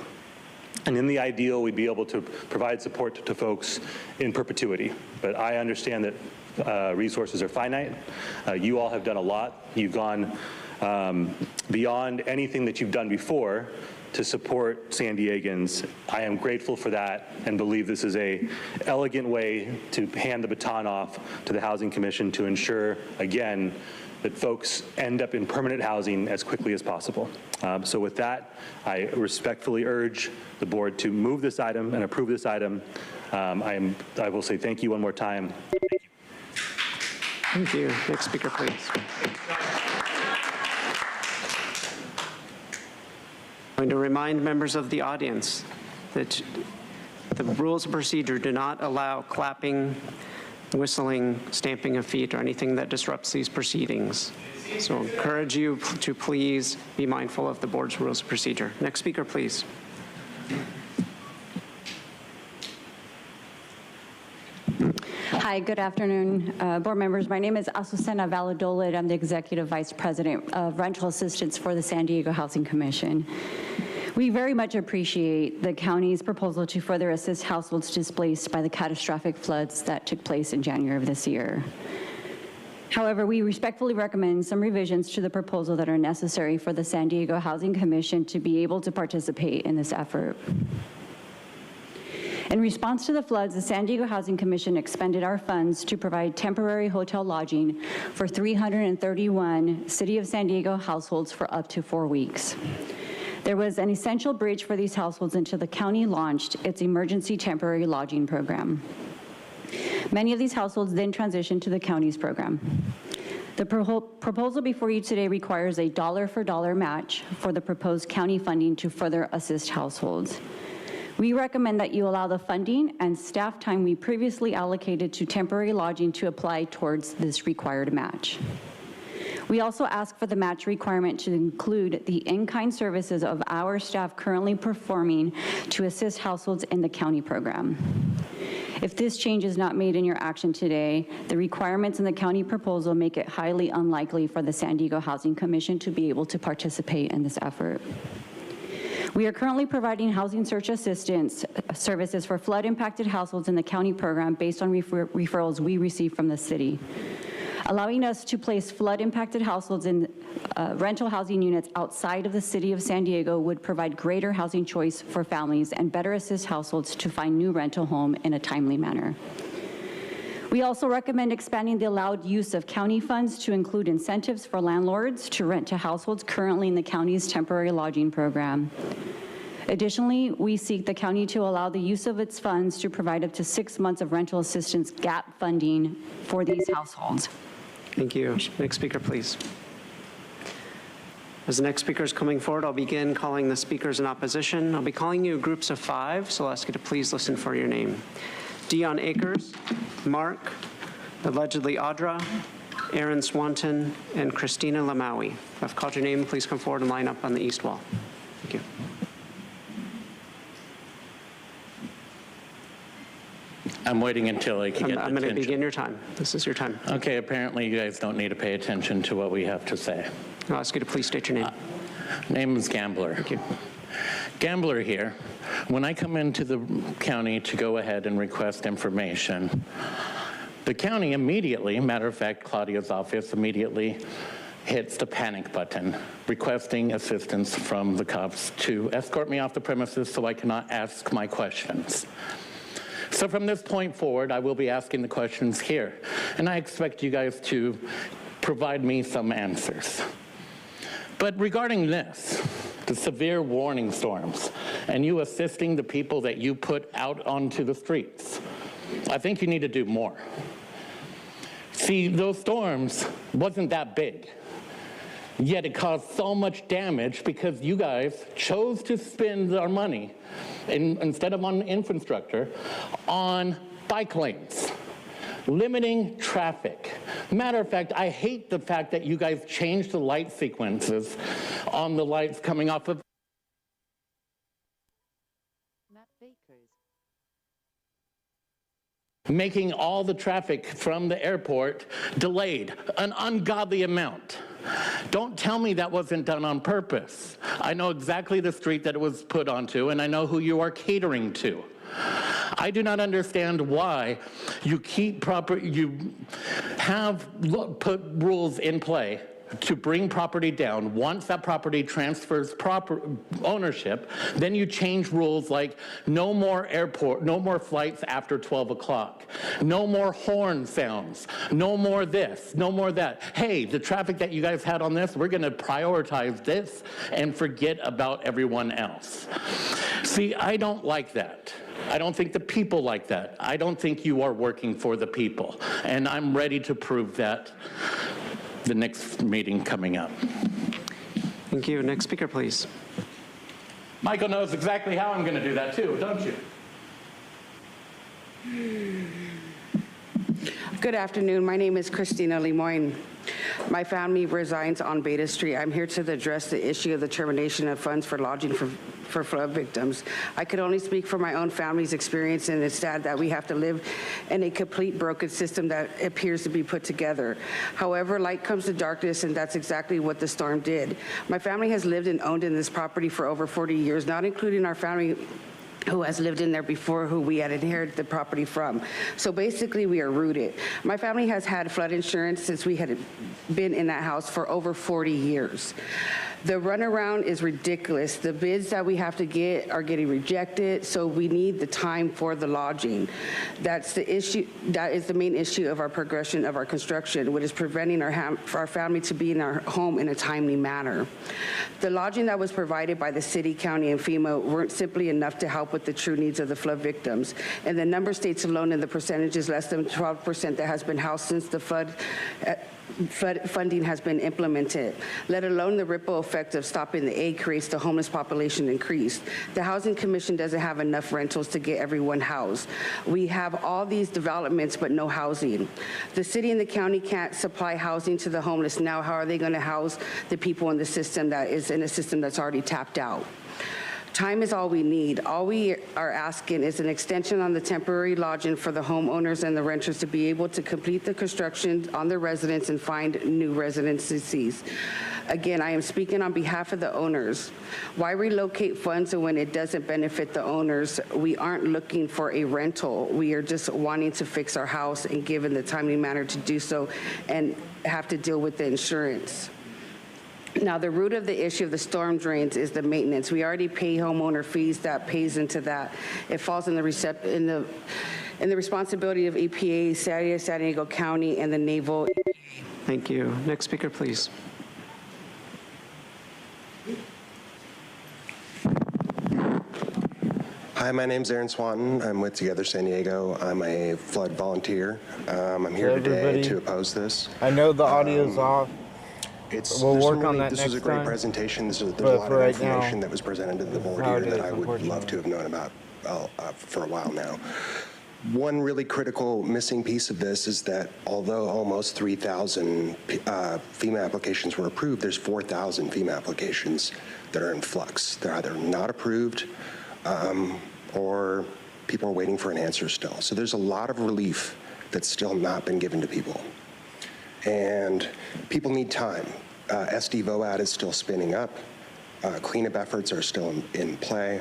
I: And in the ideal, we'd be able to provide support to folks in perpetuity. But I understand that resources are finite. You all have done a lot. You've gone beyond anything that you've done before to support San Diegans. I am grateful for that and believe this is an elegant way to hand the baton off to the Housing Commission to ensure, again, that folks end up in permanent housing as quickly as possible. So with that, I respectfully urge the board to move this item and approve this item. I will say thank you one more time.
B: Thank you. Next speaker, please. I'm going to remind members of the audience that the rules of procedure do not allow clapping, whistling, stamping of feet, or anything that disrupts these proceedings. So I encourage you to please be mindful of the board's rules of procedure. Next speaker, please.
J: Hi, good afternoon, board members. My name is Azucena Valladolid. I'm the Executive Vice President of Rental Assistance for the San Diego Housing Commission. We very much appreciate the county's proposal to further assist households displaced by the catastrophic floods that took place in January of this year. However, we respectfully recommend some revisions to the proposal that are necessary for the San Diego Housing Commission to be able to participate in this effort. In response to the floods, the San Diego Housing Commission expended our funds to provide temporary hotel lodging for 331 City of San Diego households for up to 4 weeks. There was an essential bridge for these households until the county launched its emergency temporary lodging program. Many of these households then transitioned to the county's program. The proposal before you today requires a dollar-for-dollar match for the proposed county funding to further assist households. We recommend that you allow the funding and staff time we previously allocated to temporary lodging to apply towards this required match. We also ask for the match requirement to include the in-kind services of our staff currently performing to assist households in the county program. If this change is not made in your action today, the requirements in the county proposal make it highly unlikely for the San Diego Housing Commission to be able to participate in this effort. We are currently providing housing search assistance services for flood-impacted households in the county program based on referrals we receive from the city. Allowing us to place flood-impacted households in rental housing units outside of the city of San Diego would provide greater housing choice for families and better assist households to find new rental home in a timely manner. We also recommend expanding the allowed use of county funds to include incentives for landlords to rent to households currently in the county's temporary lodging program. Additionally, we seek the county to allow the use of its funds to provide up to 6 months of rental assistance gap funding for these households.
B: Thank you. Next speaker, please. As the next speaker is coming forward, I'll begin calling the speakers in opposition. I'll be calling you groups of 5, so I'll ask you to please listen for your name. Dion Akers, Mark, allegedly Audra, Aaron Swanton, and Christina Lamawi. If I've called your name, please come forward and line up on the east wall. Thank you.
K: I'm waiting until I can get
B: I'm going to begin your time. This is your time.
K: Okay, apparently you guys don't need to pay attention to what we have to say.
B: I'll ask you to please state your name.
K: Name is Gambler.
B: Thank you.
K: Gambler here. When I come into the county to go ahead and request information, the county immediately, matter of fact, Claudia's office immediately hits the panic button, requesting assistance from the cops to escort me off the premises so I cannot ask my questions. So from this point forward, I will be asking the questions here, and I expect you guys to provide me some answers. But regarding this, the severe warning storms, and you assisting the people that you put out onto the streets, I think you need to do more. See, those storms wasn't that big, yet it caused so much damage because you guys chose to spend our money, instead of on infrastructure, on bike lanes, limiting traffic. Matter of fact, I hate the fact that you guys changed the light sequences on the lights coming off of making all the traffic from the airport delayed an ungodly amount. Don't tell me that wasn't done on purpose. I know exactly the street that it was put onto, and I know who you are catering to. I do not understand why you have put rules in play to bring property down. Once that property transfers proper ownership, then you change rules like no more flights after 12 o'clock, no more horn sounds, no more this, no more that. Hey, the traffic that you guys had on this, we're gonna prioritize this and forget about everyone else. See, I don't like that. I don't think the people like that. I don't think you are working for the people, and I'm ready to prove that the next meeting coming up.
B: Thank you. Next speaker, please.
K: Michael knows exactly how I'm going to do that too, don't you?
L: Good afternoon. My name is Christina Lemoyne. My family resides on Beta Street. I'm here to address the issue of the termination of funds for lodging for flood victims. I could only speak for my own family's experience, and it's sad that we have to live in a complete broken system that appears to be put together. However, light comes to darkness, and that's exactly what the storm did. My family has lived and owned in this property for over 40 years, not including our family who has lived in there before, who we had inherited the property from. So basically, we are rooted. My family has had flood insurance since we had been in that house for over 40 years. The runaround is ridiculous. The bids that we have to get are getting rejected, so we need the time for the lodging. That's the issue. That is the main issue of our progression of our construction, which is preventing our family to be in our home in a timely manner. The lodging that was provided by the city, county, and FEMA weren't simply enough to help with the true needs of the flood victims. And the number states alone, and the percentage is less than 12% that has been housed since the flood funding has been implemented, let alone the ripple effect of stopping the aid creates the homeless population increase. The Housing Commission doesn't have enough rentals to get everyone housed. We have all these developments, but no housing. The city and the county can't supply housing to the homeless now. How are they going to house the people in the system that is in a system that's already tapped out? Time is all we need. All we are asking is an extension on the temporary lodging for the homeowners and the renters to be able to complete the construction on their residents and find new residencies. Again, I am speaking on behalf of the owners. Why relocate funds when it doesn't benefit the owners? We aren't looking for a rental. We are just wanting to fix our house and given the timely manner to do so and have to deal with the insurance. Now, the root of the issue of the storm drains is the maintenance. We already pay homeowner fees. That pays into that. It falls in the responsibility of EPA, San Diego County, and the Naval.
B: Thank you. Next speaker, please.
M: Hi, my name's Aaron Swanton. I'm with Together San Diego. I'm a flood volunteer. I'm here today to oppose this.
D: I know the audio's off. We'll work on that
M: This
D: next
M: was a great
D: time.
M: presentation. There's a lot of
D: right
M: information
D: now,
M: that was presented to the board here that I would love to have known about for a while now. One really critical missing piece of this is that although almost 3,000 FEMA applications were approved, there's 4,000 FEMA applications that are in flux. They're either not approved or people are waiting for an answer still. So there's a lot of relief that's still not been given to people. And people need time. SD VOAD is still spinning up. Cleanup efforts are still in play.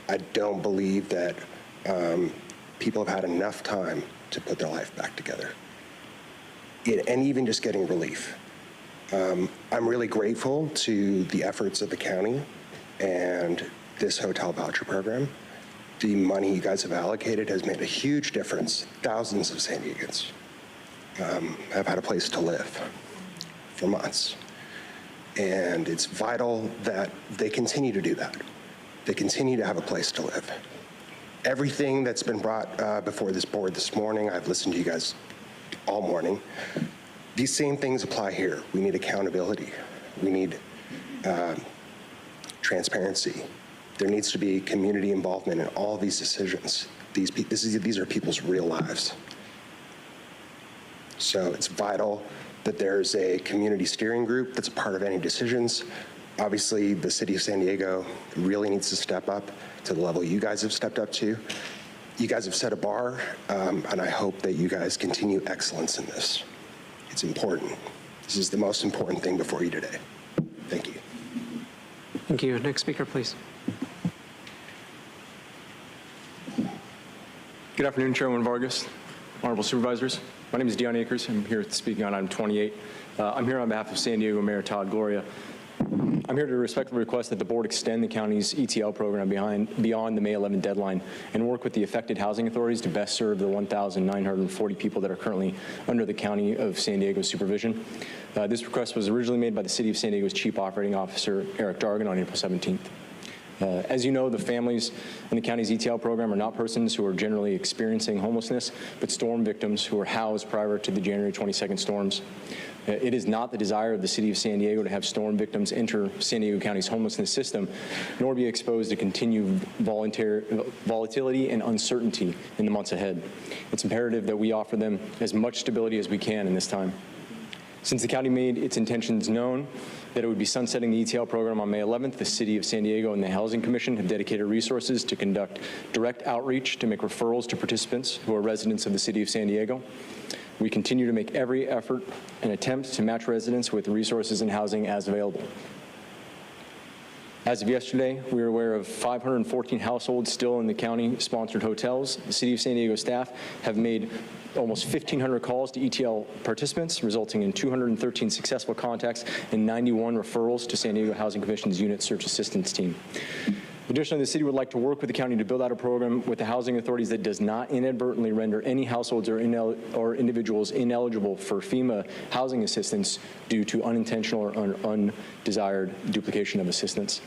M: I don't believe that people have had enough time to put their life back together. And even just getting relief. I'm really grateful to the efforts of the county and this hotel voucher program. The money you guys have allocated has made a huge difference. Thousands of San Diegans have had a place to live for months. And it's vital that they continue to do that. They continue to have a place to live. Everything that's been brought before this board this morning, I've listened to you guys all morning. These same things apply here. We need accountability. We need transparency. There needs to be community involvement in all these decisions. These are people's real lives. So it's vital that there's a community steering group that's a part of any decisions. Obviously, the city of San Diego really needs to step up to the level you guys have stepped up to. You guys have set a bar, and I hope that you guys continue excellence in this. It's important. This is the most important thing before you today. Thank you.
B: Thank you. Next speaker, please.
C: Good afternoon, Chairman Vargas, honorable supervisors. My name is Dion Akers. I'm here speaking on item 28. I'm here on behalf of San Diego Mayor Todd Gloria. I'm here to respectfully request that the board extend the county's ETL program beyond the May 11 deadline and work with the affected housing authorities to best serve the 1,940 people that are currently under the County of San Diego's supervision. This request was originally made by the City of San Diego's Chief Operating Officer, Eric Dargan, on April 17th. As you know, the families in the county's ETL program are not persons who are generally experiencing homelessness, but storm victims who were housed prior to the January 22nd storms. It is not the desire of the City of San Diego to have storm victims enter San Diego County's homelessness system, nor be exposed to continued volatility and uncertainty in the months ahead. It's imperative that we offer them as much stability as we can in this time. Since the county made its intentions known that it would be sunsetting the ETL program on May 11th, the City of San Diego and the Housing Commission have dedicated resources to conduct direct outreach to make referrals to participants who are residents of the City of San Diego. We continue to make every effort and attempt to match residents with resources and housing as available. As of yesterday, we are aware of 514 households still in the county-sponsored hotels. The City of San Diego staff have made almost 1,500 calls to ETL participants, resulting in 213 successful contacts and 91 referrals to San Diego Housing Commission's Unit Search Assistance Team. Additionally, the city would like to work with the county to build out a program with the housing authorities that does not inadvertently render any households or individuals ineligible for FEMA housing assistance due to unintentional or undesired duplication of assistance.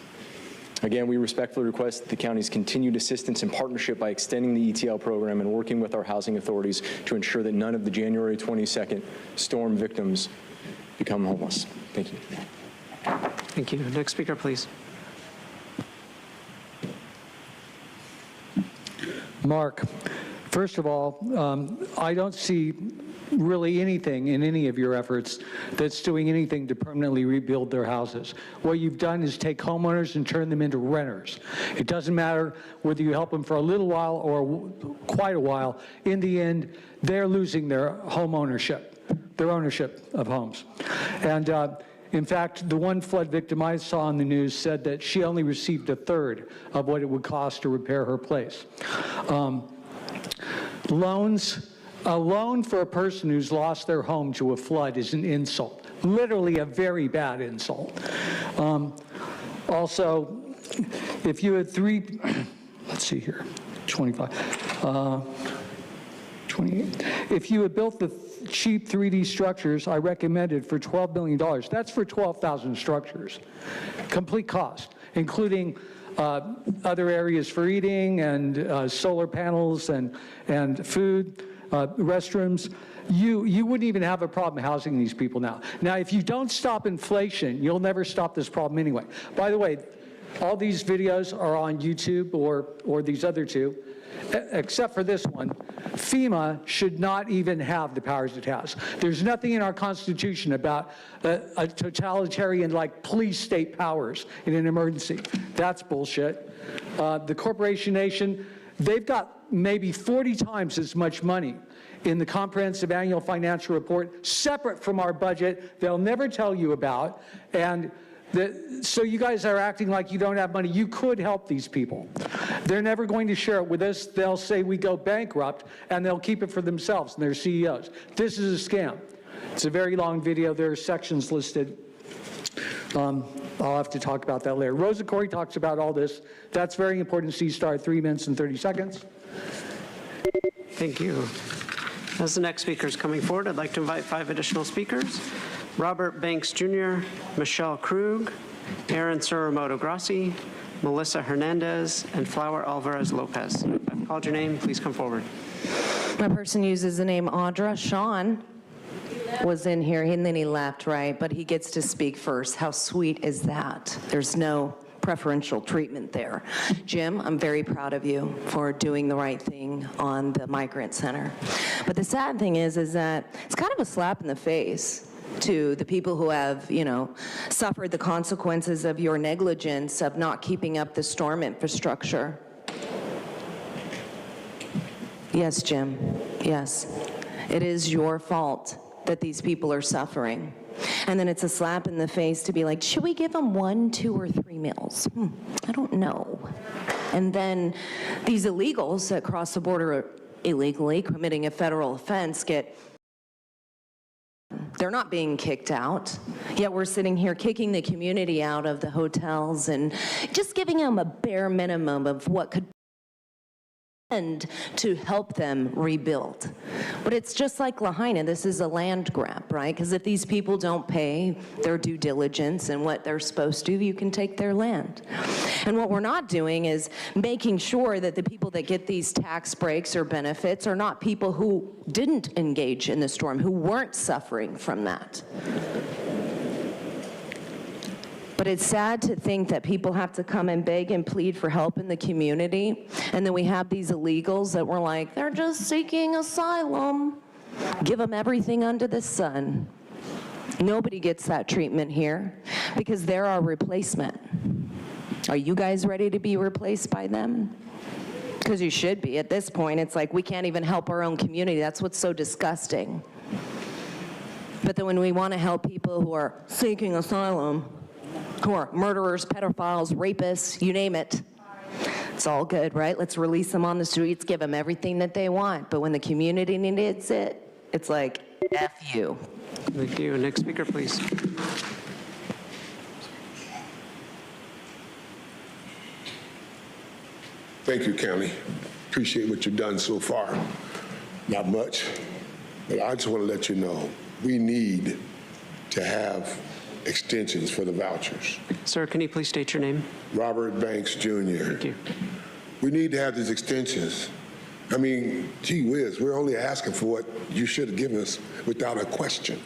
C: Again, we respectfully request the county's continued assistance and partnership by extending the ETL program and working with our housing authorities to ensure that none of the January 22nd storm victims become homeless. Thank you.
B: Thank you. Next speaker, please.
N: Mark, first of all, I don't see really anything in any of your efforts that's doing anything to permanently rebuild their houses. What you've done is take homeowners and turn them into renters. It doesn't matter whether you help them for a little while or quite a while. In the end, they're losing their home ownership, their ownership of homes. And in fact, the one flood victim I saw on the news said that she only received a third of what it would cost to repair her place. A loan for a person who's lost their home to a flood is an insult, literally a very bad insult. Also, if you had let's see here, 25, 28. If you had built the cheap 3D structures I recommended for $12 million, that's for 12,000 structures, complete cost, including other areas for eating and solar panels and food, restrooms. You wouldn't even have a problem housing these people now. Now, if you don't stop inflation, you'll never stop this problem anyway. By the way, all these videos are on YouTube or these other two, except for this one. FEMA should not even have the powers it has. There's nothing in our Constitution about a totalitarian like police state powers in an emergency. That's bullshit. The corporation nation, they've got maybe 40 times as much money in the comprehensive annual financial report, separate from our budget, they'll never tell you about, and So you guys are acting like you don't have money. You could help these people. They're never going to share it with us. They'll say we go bankrupt, and they'll keep it for themselves and their CEOs. This is a scam. It's a very long video. There are sections listed. I'll have to talk about that later. Rosa Corey talks about all this. That's very important. C-Star, 3 minutes and 30 seconds.
B: Thank you. As the next speaker is coming forward, I'd like to invite 5 additional speakers. Robert Banks Jr., Michelle Krug, Aaron Suramoto Grassi, Melissa Hernandez, and Flower Alvarez Lopez. If I've called your name, please come forward.
O: My person uses the name Audra. Sean was in here, and then he left, right? But he gets to speak first. How sweet is that? There's no preferential treatment there. Jim, I'm very proud of you for doing the right thing on the migrant center. But the sad thing is that it's kind of a slap in the face to the people who have, suffered the consequences of your negligence of not keeping up the storm infrastructure. Yes, Jim, yes. It is your fault that these people are suffering. And then it's a slap in the face to be like, should we give them 1, 2, or 3 meals? I don't know. And then these illegals that cross the border illegally, committing a federal offense, they're not being kicked out, yet we're sitting here kicking the community out of the hotels and just giving them a bare minimum of what could to help them rebuild. But it's just like Lahaina, this is a land grab, right? Because if these people don't pay their due diligence and what they're supposed to, you can take their land. And what we're not doing is making sure that the people that get these tax breaks or benefits are not people who didn't engage in the storm, who weren't suffering from that. But it's sad to think that people have to come and beg and plead for help in the community, and then we have these illegals that we're like, they're just seeking asylum. Give them everything under the sun. Nobody gets that treatment here because they're our replacement. Are you guys ready to be replaced by them? Because you should be. At this point, it's like we can't even help our own community. That's what's so disgusting. But then when we want to help people who are seeking asylum, who are murderers, pedophiles, rapists, you name it, it's all good, right? Let's release them on the streets, give them everything that they want. But when the community needs it, it's like, F you.
B: Thank you. Next speaker, please.
P: Thank you, County. Appreciate what you've done so far. Not much, but I just want to let you know, we need to have extensions for the vouchers.
B: Sir, can you please state your name?
P: Robert Banks, Jr.
B: Thank you.
P: We need to have these extensions. I mean, gee whiz, we're only asking for what you should have given us without a question.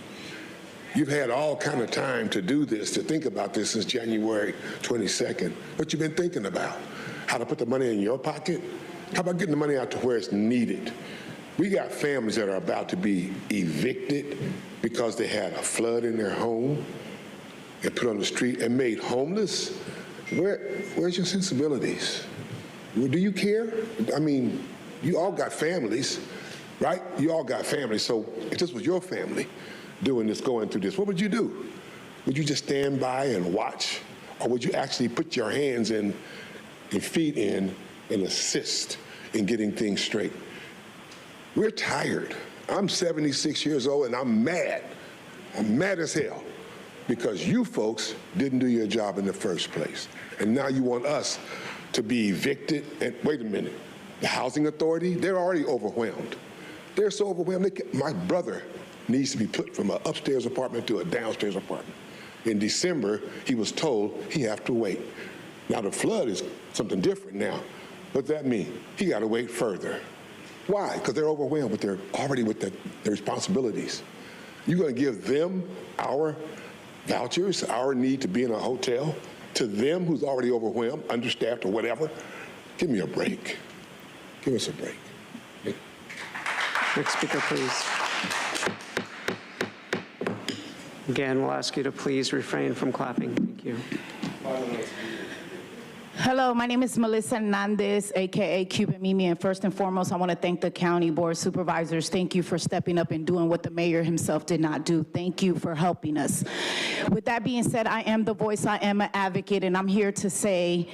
P: You've had all kind of time to do this, to think about this since January 22nd. What you've been thinking about? How to put the money in your pocket? How about getting the money out to where it's needed? We got families that are about to be evicted because they had a flood in their home and put on the street and made homeless. Where's your sensibilities? Do you care? I mean, you all got families, right? You all got families. So if this was your family doing this, going through this, what would you do? Would you just stand by and watch? Or would you actually put your hands in, your feet in, and assist in getting things straight? We're tired. I'm 76 years old and I'm mad. I'm mad as hell because you folks didn't do your job in the first place. And now you want us to be evicted. And wait a minute, the housing authority, they're already overwhelmed. They're so overwhelmed. My brother needs to be put from an upstairs apartment to a downstairs apartment. In December, he was told he have to wait. Now the flood is something different now. What's that mean? He got to wait further. Why? Because they're overwhelmed, but they're already with their responsibilities. You're going to give them our vouchers, our need to be in a hotel, to them who's already overwhelmed, understaffed, or whatever? Give me a break. Give us a break. Yeah.
B: Next speaker, please. Again, we'll ask you to please refrain from clapping. Thank you.
Q: Hello, my name is Melissa Hernandez, AKA Cuban Mimi, and first and foremost, I want to thank the County Board of Supervisors. Thank you for stepping up and doing what the mayor himself did not do. Thank you for helping us. With that being said, I am the voice, I am an advocate, and I'm here to say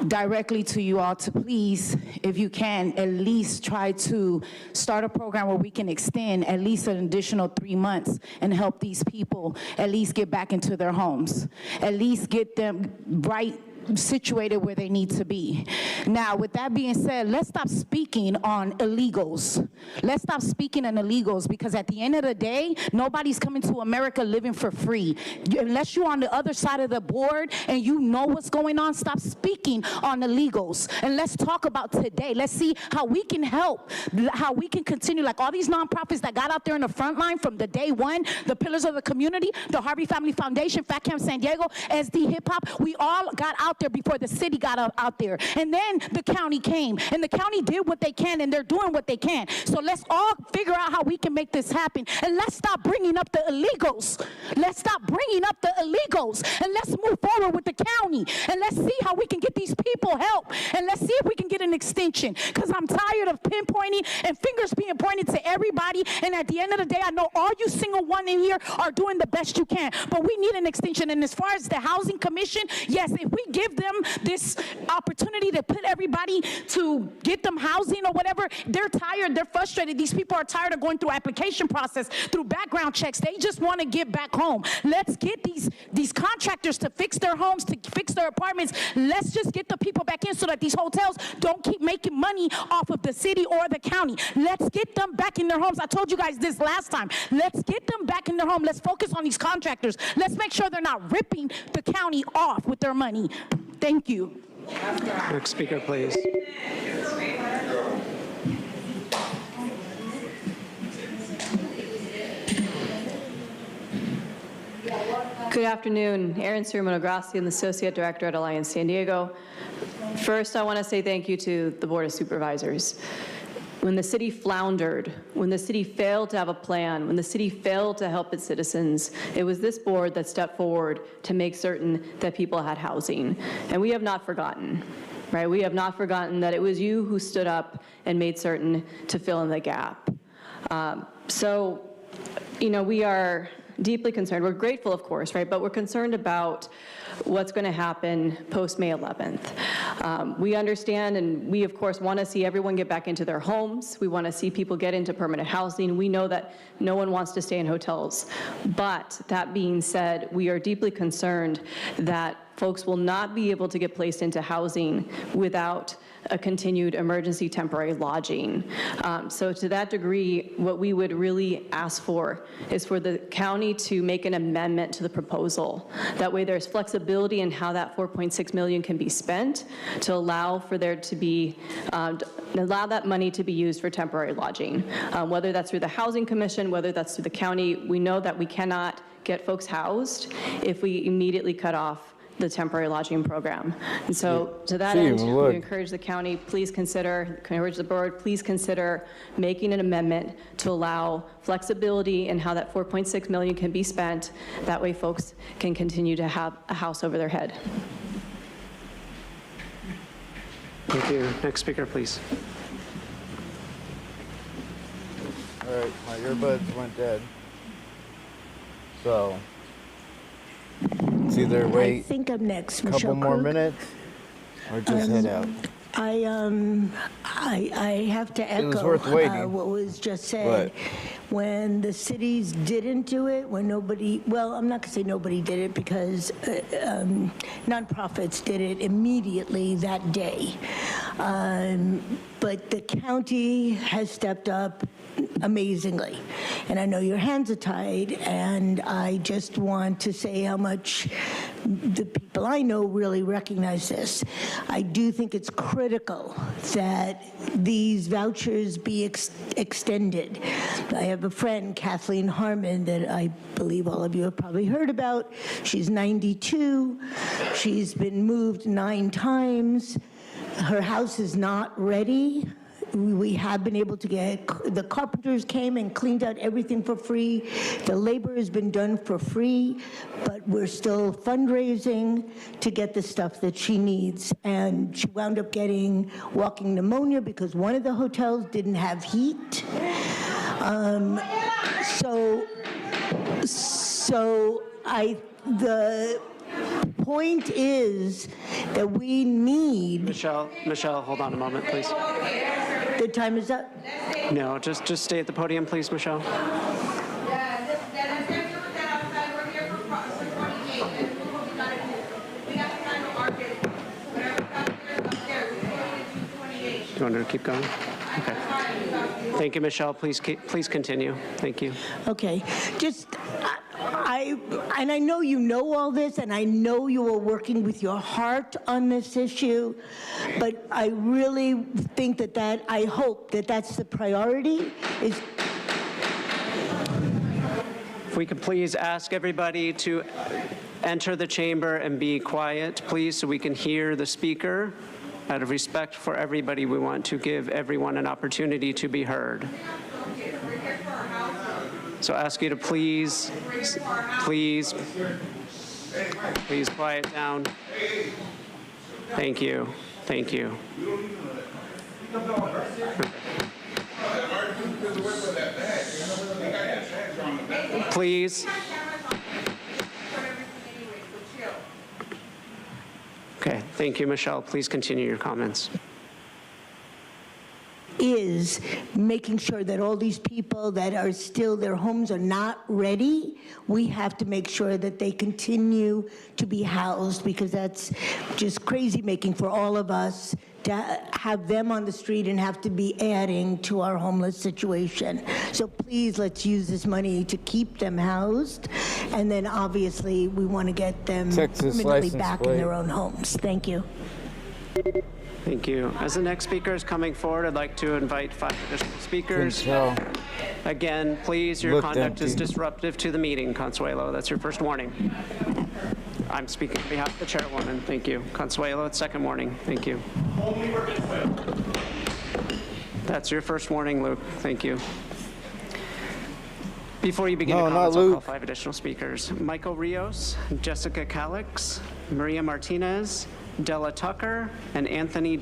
Q: directly to you all to please, if you can, at least try to start a program where we can extend at least an additional 3 months and help these people at least get back into their homes, at least get them right situated where they need to be. Now, with that being said, let's stop speaking on illegals. Let's stop speaking on illegals, because at the end of the day, nobody's coming to America living for free. Unless you're on the other side of the board and you know what's going on, stop speaking on illegals. And let's talk about today. Let's see how we can help, how we can continue, like all these nonprofits that got out there in the front line from the day one, the Pillars of the Community, the Harvey Family Foundation, Fat Camp San Diego, SD Hip Hop, we all got out there before the city got out there. And then the county came, and the county did what they can, and they're doing what they can. So let's all figure out how we can make this happen, and let's stop bringing up the illegals. Let's stop bringing up the illegals, and let's move forward with the county, and let's see how we can get these people help, and let's see if we can get an extension, because I'm tired of pinpointing and fingers being pointed to everybody, and at the end of the day, I know all you single one in here are doing the best you can, but we need an extension. And as far as the Housing Commission, yes, if we give them this opportunity to put everybody, to get them housing or whatever, they're tired, they're frustrated. These people are tired of going through application process, through background checks. They just want to get back home. Let's get these contractors to fix their homes, to fix their apartments. Let's just get the people back in so that these hotels don't keep making money off of the city or the county. Let's get them back in their homes. I told you guys this last time. Let's get them back in their home. Let's focus on these contractors. Let's make sure they're not ripping the county off with their money. Thank you.
B: Next speaker, please.
R: Good afternoon. Erin Sermonograssi, I'm the Associate Director at Alliance San Diego. First, I want to say thank you to the Board of Supervisors. When the city floundered, when the city failed to have a plan, when the city failed to help its citizens, it was this board that stepped forward to make certain that people had housing. And we have not forgotten, right? We have not forgotten that it was you who stood up and made certain to fill in the gap. So, you know, we are deeply concerned. We're grateful, of course, right? But we're concerned about what's going to happen post-May 11th. We understand, and we, of course, want to see everyone get back into their homes. We want to see people get into permanent housing. We know that no one wants to stay in hotels. But that being said, we are deeply concerned that folks will not be able to get placed into housing without a continued emergency temporary lodging. So to that degree, what we would really ask for is for the county to make an amendment to the proposal. That way there's flexibility in how that $4.6 million can be spent to allow for there to be, allow that money to be used for temporary lodging. Whether that's through the Housing Commission, whether that's through the county, we know that we cannot get folks housed if we immediately cut off the temporary lodging program. And so to that end, we encourage the county, please consider, encourage the board, please consider making an amendment to allow flexibility in how that $4.6 million can be spent. That way folks can continue to have a house over their head.
B: Thank you. Next speaker, please.
D: All right, my earbuds went dead. So it's either wait
S: I think I'm next,
D: a couple
S: Michelle
D: more
S: Cook.
D: minutes or just head out.
S: I have to echo
D: It was worth waiting,
S: what was just said. When the cities didn't do it, when nobody, well, I'm not going to say nobody did it because nonprofits did it immediately that day. But the county has stepped up amazingly. And I know your hands are tied, and I just want to say how much the people I know really recognize this. I do think it's critical that these vouchers be extended. I have a friend, Kathleen Harmon, that I believe all of you have probably heard about. She's 92. She's been moved 9 times. Her house is not ready. we have been able to get, the carpenters came and cleaned out everything for free. The labor has been done for free, but we're still fundraising to get the stuff that she needs. And she wound up getting walking pneumonia because one of the hotels didn't have heat. The point is that we need.
B: Michelle, hold on a moment, please.
S: The time is up.
B: No, just stay at the podium, please, Michelle. You want her to keep going? Okay. Thank you, Michelle. Please continue. Thank you.
S: Okay. I know you know all this, and I know you are working with your heart on this issue, but I really think I hope that that's the priority. If
B: we could please ask everybody to enter the chamber and be quiet, please, so we can hear the speaker. Out of respect for everybody, we want to give everyone an opportunity to be heard. So ask you to please quiet down. Thank you. Thank you. Please. Okay, thank you, Michelle. Please continue your comments.
S: Is making sure that all these people that are still, their homes are not ready, we have to make sure that they continue to be housed, because that's just crazy making for all of us to have them on the street and have to be adding to our homeless situation. So please, let's use this money to keep them housed, and then obviously we want to get them permanently back in their own homes. Thank you.
B: Thank you. As the next speaker is coming forward, I'd like to invite 5 additional speakers. Again, please, your conduct is disruptive to the meeting, Consuelo. That's your first warning. I'm speaking on behalf of the chairwoman. Thank you. Consuelo, it's second warning. Thank you. That's your first warning, Luke. Thank you. Before you begin your comments, I'll call 5 additional speakers. Michael Rios, Jessica Calix, Maria Martinez, Della Tucker, and Anthony